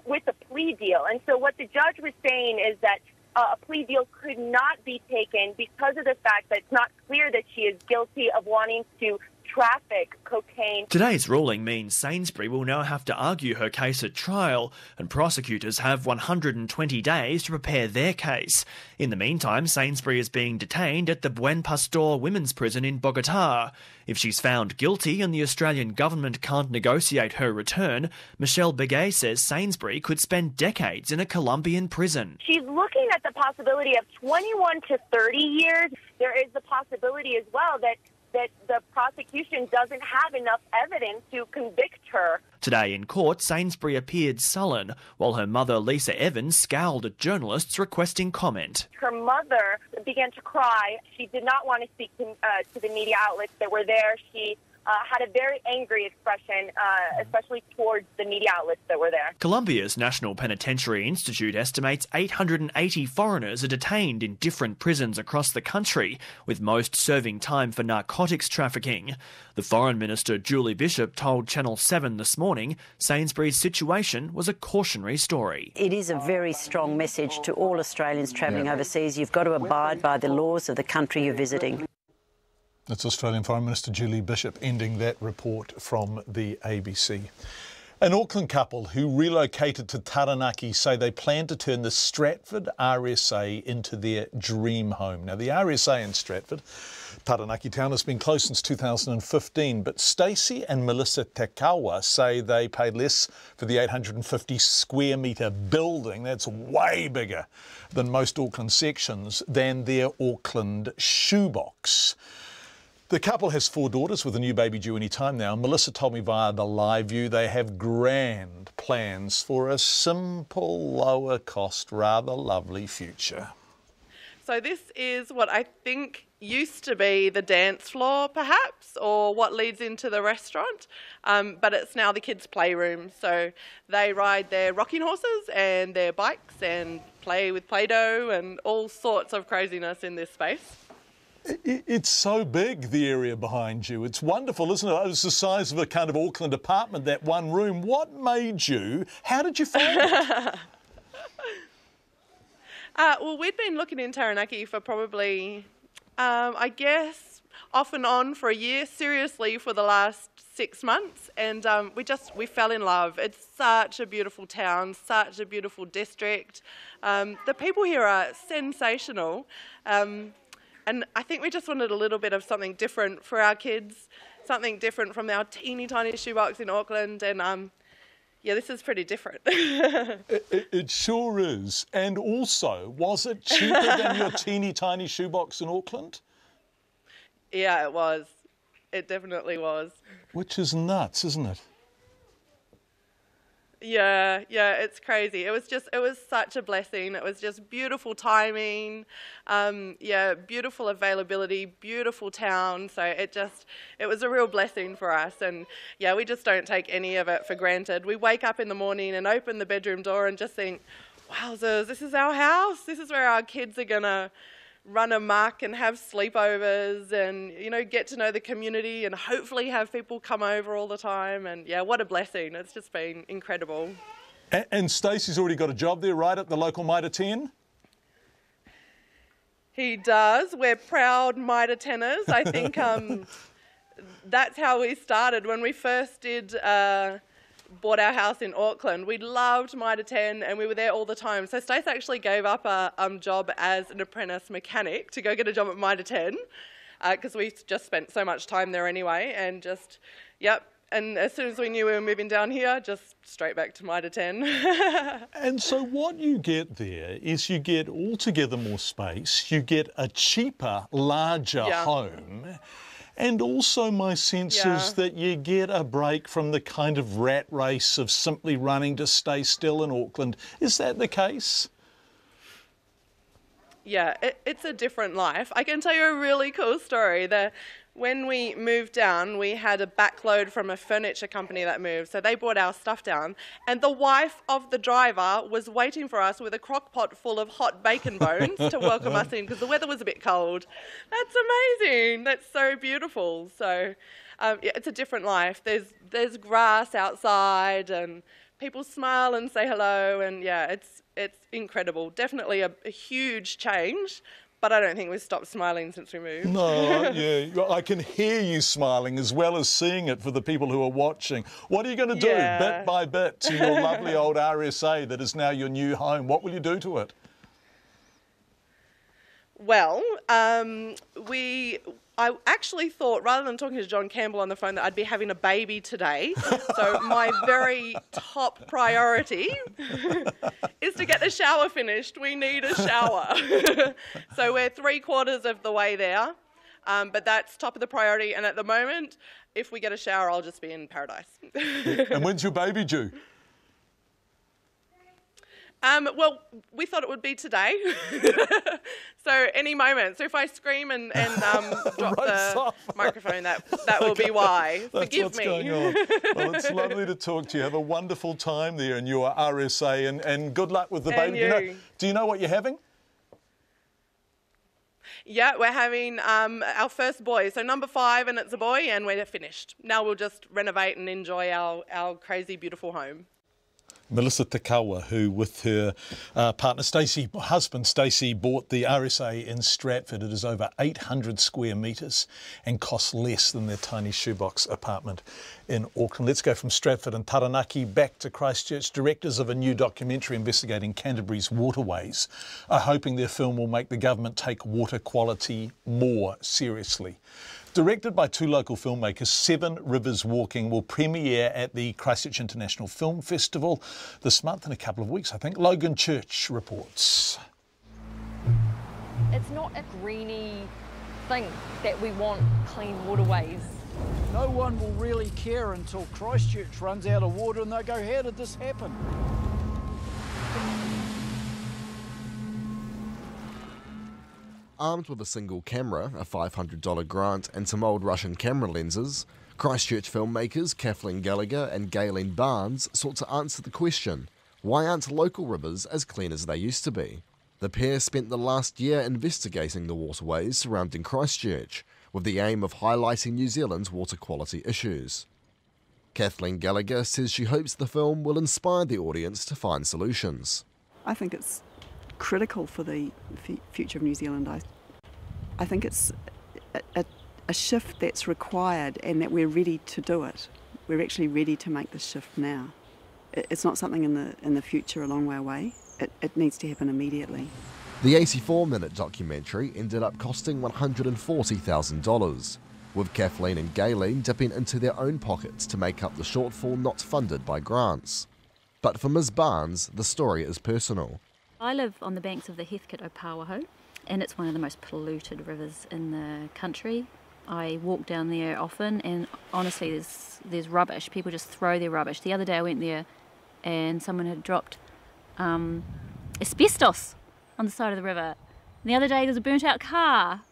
with the plea deal. And so what the judge was saying is that a plea deal could not be taken because of the fact that it's not clear that she is guilty of wanting to traffic cocaine. Today's ruling means Sainsbury will now have to argue her case at trial, and prosecutors have 120 days to prepare their case. In the meantime, Sainsbury is being detained at the Buen Pastor Women's Prison in Bogota. If she's found guilty and the Australian government can't negotiate her return, Michelle Begay says Sainsbury could spend decades in a Colombian prison. She's looking at the possibility of 21 to 30 years. There is the possibility as well that the prosecution doesn't have enough evidence to convict her. Today in court, Sainsbury appeared sullen, while her mother, Lisa Evans, scowled at journalists requesting comment. Her mother began to cry. She did not want to speak to the media outlets that were there. She had a very angry expression, especially towards the media outlets that were there. Colombia's National Penitentiary Institute estimates 880 foreigners are detained in different prisons across the country, with most serving time for narcotics trafficking. The Foreign Minister, Julie Bishop, told Channel 7 this morning Sainsbury's situation was a cautionary story. It is a very strong message to all Australians travelling overseas. You've got to abide by the laws of the country you're visiting. That's Australian Foreign Minister Julie Bishop ending that report from the ABC. An Auckland couple who relocated to Taranaki say they plan to turn the Stratford RSA into their dream home. Now, the RSA in Stratford, Taranaki town, has been closed since 2015, but Stacey and Melissa Takawa say they paid less for the 850 square metre building, that's way bigger than most Auckland sections, than their Auckland shoebox. The couple has 4 daughters with a new baby due any time now. Melissa told me via the live view they have grand plans for a simple, lower cost, rather lovely future. So this is what I think used to be the dance floor, perhaps, or what leads into the restaurant, but it's now the kids' playroom. So they ride their rocking horses and their bikes and play with Play-Doh and all sorts of craziness in this space. It's so big, the area behind you. It's wonderful, isn't it? It's the size of a kind of Auckland apartment, that one room. What made you, how did you find it? Well, we'd been looking in Taranaki for probably, I guess, off and on for a year, seriously for the last 6 months, and we fell in love. It's such a beautiful town, such a beautiful district. The people here are sensational, and I think we just wanted a little bit of something different for our kids, something different from our teeny tiny shoebox in Auckland, and yeah, this is pretty different. It sure is. And also, was it cheaper than your teeny tiny shoebox in Auckland? Yeah, it was. It definitely was. Which is nuts, isn't it? Yeah, it's crazy. It was such a blessing. It was just beautiful timing, beautiful availability, beautiful town. So it was a real blessing for us. And yeah, we just don't take any of it for granted. We wake up in the morning and open the bedroom door and just think, wowzers, this is our house. This is where our kids are gonna run amok and have sleepovers and, get to know the community and hopefully have people come over all the time. And yeah, what a blessing. It's just been incredible. And Stacey's already got a job there, right, at the local Mitre 10? He does. We're proud Mitre 10ers. I think that's how we started. When we first bought our house in Auckland, we loved Mitre 10 and we were there all the time. So Stace actually gave up a job as an apprentice mechanic to go get a job at Mitre 10 because we just spent so much time there anyway, and and as soon as we knew we were moving down here, just straight back to Mitre 10. And so what you get there is you get altogether more space, you get a cheaper, larger home. And also my sense is that you get a break from the kind of rat race of simply running to stay still in Auckland. Is that the case? Yeah, it's a different life. I can tell you a really cool story. When we moved down, we had a backload from a furniture company that moved, so they brought our stuff down, and the wife of the driver was waiting for us with a crock pot full of hot bacon bones to welcome us in because the weather was a bit cold. That's amazing. That's so beautiful. So, it's a different life. There's grass outside, and people smile and say hello, and it's incredible. Definitely a huge change. But I don't think we've stopped smiling since we moved. No, I can hear you smiling as well as seeing it for the people who are watching. What are you going to do bit by bit to your lovely old RSA that is now your new home? What will you do to it? Well, I actually thought, rather than talking to John Campbell on the phone, that I'd be having a baby today. So my very top priority is to get the shower finished. We need a shower. So we're 3/4 of the way there, but that's top of the priority. And at the moment, if we get a shower, I'll just be in paradise. And when's your baby due? Well, we thought it would be today, so any moment. So if I scream and drop the microphone, that will be why. That's Forgive what's me. going on. Well, it's lovely to talk to you. Have a wonderful time there in your RSA, and good luck with the baby. Do you know what you're having? Yeah, we're having our first boy, so number 5, and it's a boy, and we're finished. Now we'll just renovate and enjoy our crazy, beautiful home. Melissa Takawa, who with her husband Stacey, bought the RSA in Stratford. It is over 800 square metres and costs less than their tiny shoebox apartment in Auckland. Let's go from Stratford and Taranaki back to Christchurch. Directors of a new documentary investigating Canterbury's waterways are hoping their film will make the government take water quality more seriously. Directed by 2 local filmmakers, 7 Rivers Walking will premiere at the Christchurch International Film Festival this month in a couple of weeks, I think. Logan Church reports. It's not a greeny thing that we want clean waterways. No one will really care until Christchurch runs out of water and they go, how did this happen? Armed with a single camera, a $500 grant and some old Russian camera lenses, Christchurch filmmakers Kathleen Gallagher and Galen Barnes sought to answer the question, why aren't local rivers as clean as they used to be? The pair spent the last year investigating the waterways surrounding Christchurch, with the aim of highlighting New Zealand's water quality issues. Kathleen Gallagher says she hopes the film will inspire the audience to find solutions. I think it's critical for the future of New Zealand. I think it's a shift that's required and that we're ready to do it. We're actually ready to make this shift now. It's not something in the future a long way away. It needs to happen immediately. The 84-minute documentary ended up costing $140,000, with Kathleen and Galen dipping into their own pockets to make up the shortfall not funded by grants. But for Ms Barnes, the story is personal. I live on the banks of the Heathcote Opawaho, and it's one of the most polluted rivers in the country. I walk down there often, and honestly there's rubbish. People just throw their rubbish. The other day I went there and someone had dropped asbestos on the side of the river. And the other day there's a burnt out car.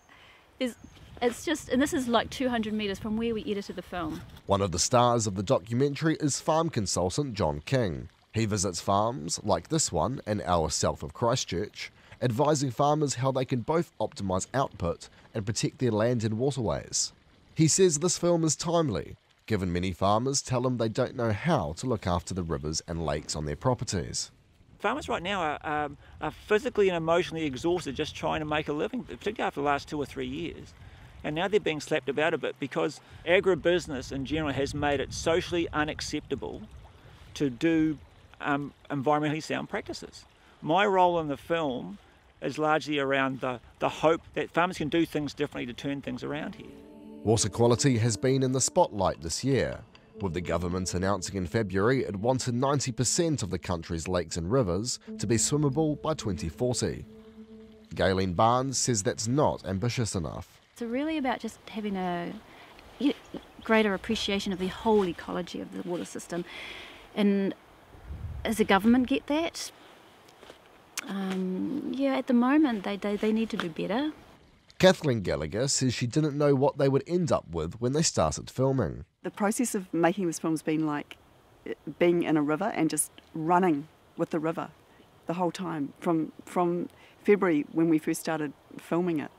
It's just, and this is like 200 metres from where we edited the film. One of the stars of the documentary is farm consultant John King. He visits farms, like this one, an hour south of Christchurch, advising farmers how they can both optimise output and protect their land and waterways. He says this film is timely, given many farmers tell him they don't know how to look after the rivers and lakes on their properties. Farmers right now are physically and emotionally exhausted just trying to make a living, particularly after the last 2 or 3 years. And now they're being slapped about a bit because agribusiness in general has made it socially unacceptable to do environmentally sound practices. My role in the film is largely around the hope that farmers can do things differently to turn things around here. Water quality has been in the spotlight this year, with the government announcing in February it wanted 90% of the country's lakes and rivers to be swimmable by 2040. Galen Barnes says that's not ambitious enough. It's really about just having a greater appreciation of the whole ecology of the water system. And does the government get that? At the moment they need to do better. Kathleen Gallagher says she didn't know what they would end up with when they started filming. The process of making this film has been like being in a river and just running with the river the whole time from February when we first started filming it.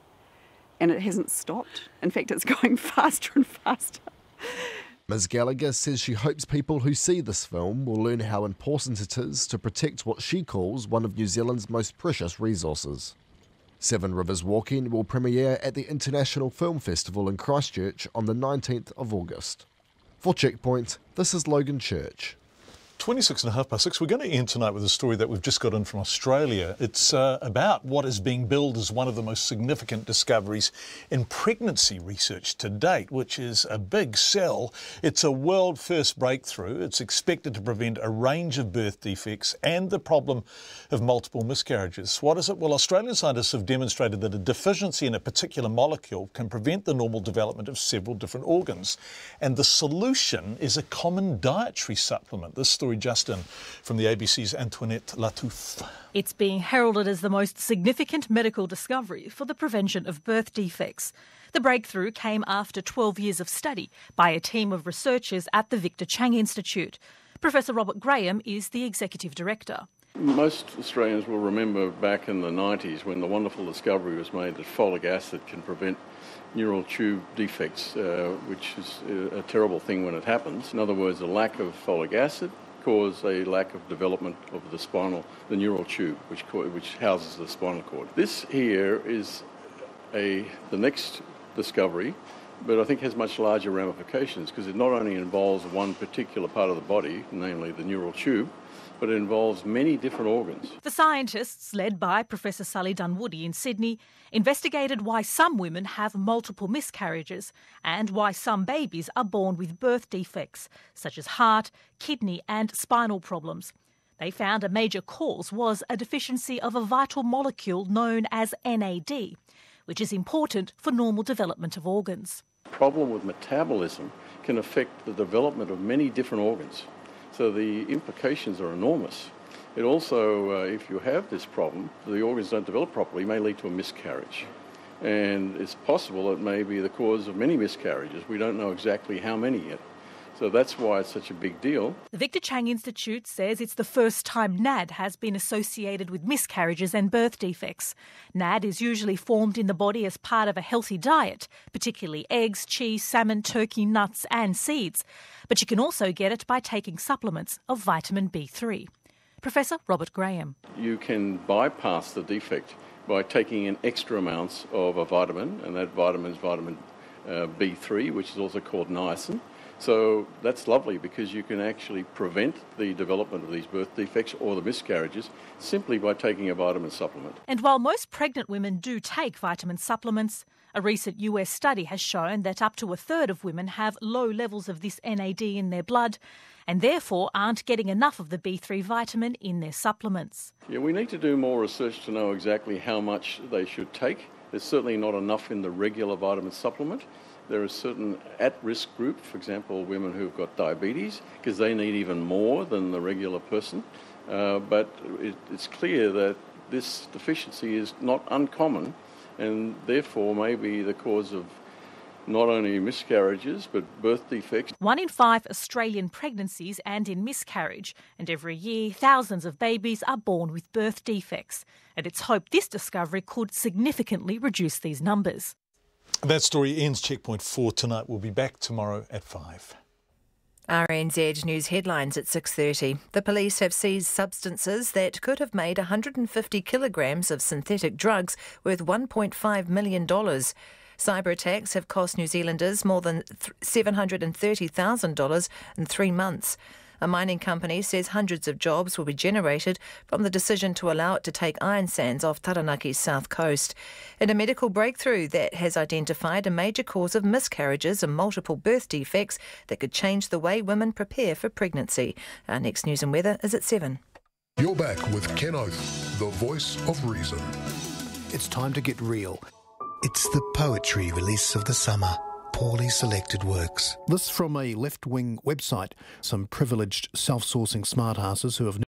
And it hasn't stopped. In fact, it's going faster and faster. Ms Gallagher says she hopes people who see this film will learn how important it is to protect what she calls one of New Zealand's most precious resources. Seven Rivers Walking will premiere at the International Film Festival in Christchurch on the 19th of August. For Checkpoint, this is Logan Church. 6:26. We're going to end tonight with a story that we've just got in from Australia. It's about what is being billed as one of the most significant discoveries in pregnancy research to date, which is a big sell. It's a world first breakthrough. It's expected to prevent a range of birth defects and the problem of multiple miscarriages. What is it? Well, Australian scientists have demonstrated that a deficiency in a particular molecule can prevent the normal development of several different organs. And the solution is a common dietary supplement. This story just in from the ABC's Antoinette Lattouf. It's being heralded as the most significant medical discovery for the prevention of birth defects. The breakthrough came after 12 years of study by a team of researchers at the Victor Chang Institute. Professor Robert Graham is the executive director. Most Australians will remember back in the 90s when the wonderful discovery was made that folic acid can prevent neural tube defects, which is a terrible thing when it happens. In other words, a lack of folic acid cause a lack of development of the neural tube, which houses the spinal cord. This here is the next discovery, but I think has much larger ramifications because it not only involves one particular part of the body, namely the neural tube, but it involves many different organs. The scientists, led by Professor Sally Dunwoody in Sydney, investigated why some women have multiple miscarriages and why some babies are born with birth defects, such as heart, kidney and spinal problems. They found a major cause was a deficiency of a vital molecule known as NAD, which is important for normal development of organs. The problem with metabolism can affect the development of many different organs. So the implications are enormous. It also, if you have this problem, the organs don't develop properly, may lead to a miscarriage. And it's possible it may be the cause of many miscarriages. We don't know exactly how many yet. So that's why it's such a big deal. The Victor Chang Institute says it's the first time NAD has been associated with miscarriages and birth defects. NAD is usually formed in the body as part of a healthy diet, particularly eggs, cheese, salmon, turkey, nuts and seeds. But you can also get it by taking supplements of vitamin B3. Professor Robert Graham. You can bypass the defect by taking in extra amounts of a vitamin, and that vitamin is vitamin B3, which is also called niacin. So that's lovely because you can actually prevent the development of these birth defects or the miscarriages simply by taking a vitamin supplement. And while most pregnant women do take vitamin supplements, a recent US study has shown that up to a third of women have low levels of this NAD in their blood and therefore aren't getting enough of the B3 vitamin in their supplements. Yeah, we need to do more research to know exactly how much they should take. There's certainly not enough in the regular vitamin supplement. There are certain at-risk group, for example, women who've got diabetes, because they need even more than the regular person. But it's clear that this deficiency is not uncommon and therefore may be the cause of not only miscarriages but birth defects. 1 in 5 Australian pregnancies end in miscarriage, and every year thousands of babies are born with birth defects. And it's hoped this discovery could significantly reduce these numbers. That story ends Checkpoint 4 tonight. We'll be back tomorrow at 5. RNZ News headlines at 6:30. The police have seized substances that could have made 150 kilograms of synthetic drugs worth $1.5 million. Cyber attacks have cost New Zealanders more than $730,000 in 3 months. A mining company says hundreds of jobs will be generated from the decision to allow it to take iron sands off Taranaki's south coast. And a medical breakthrough that has identified a major cause of miscarriages and multiple birth defects that could change the way women prepare for pregnancy. Our next news and weather is at 7. You're back with Ken Oath, the voice of reason. It's time to get real. It's the poetry release of the summer. Poorly selected works. This from a left-wing website. Some privileged self-sourcing smartasses who have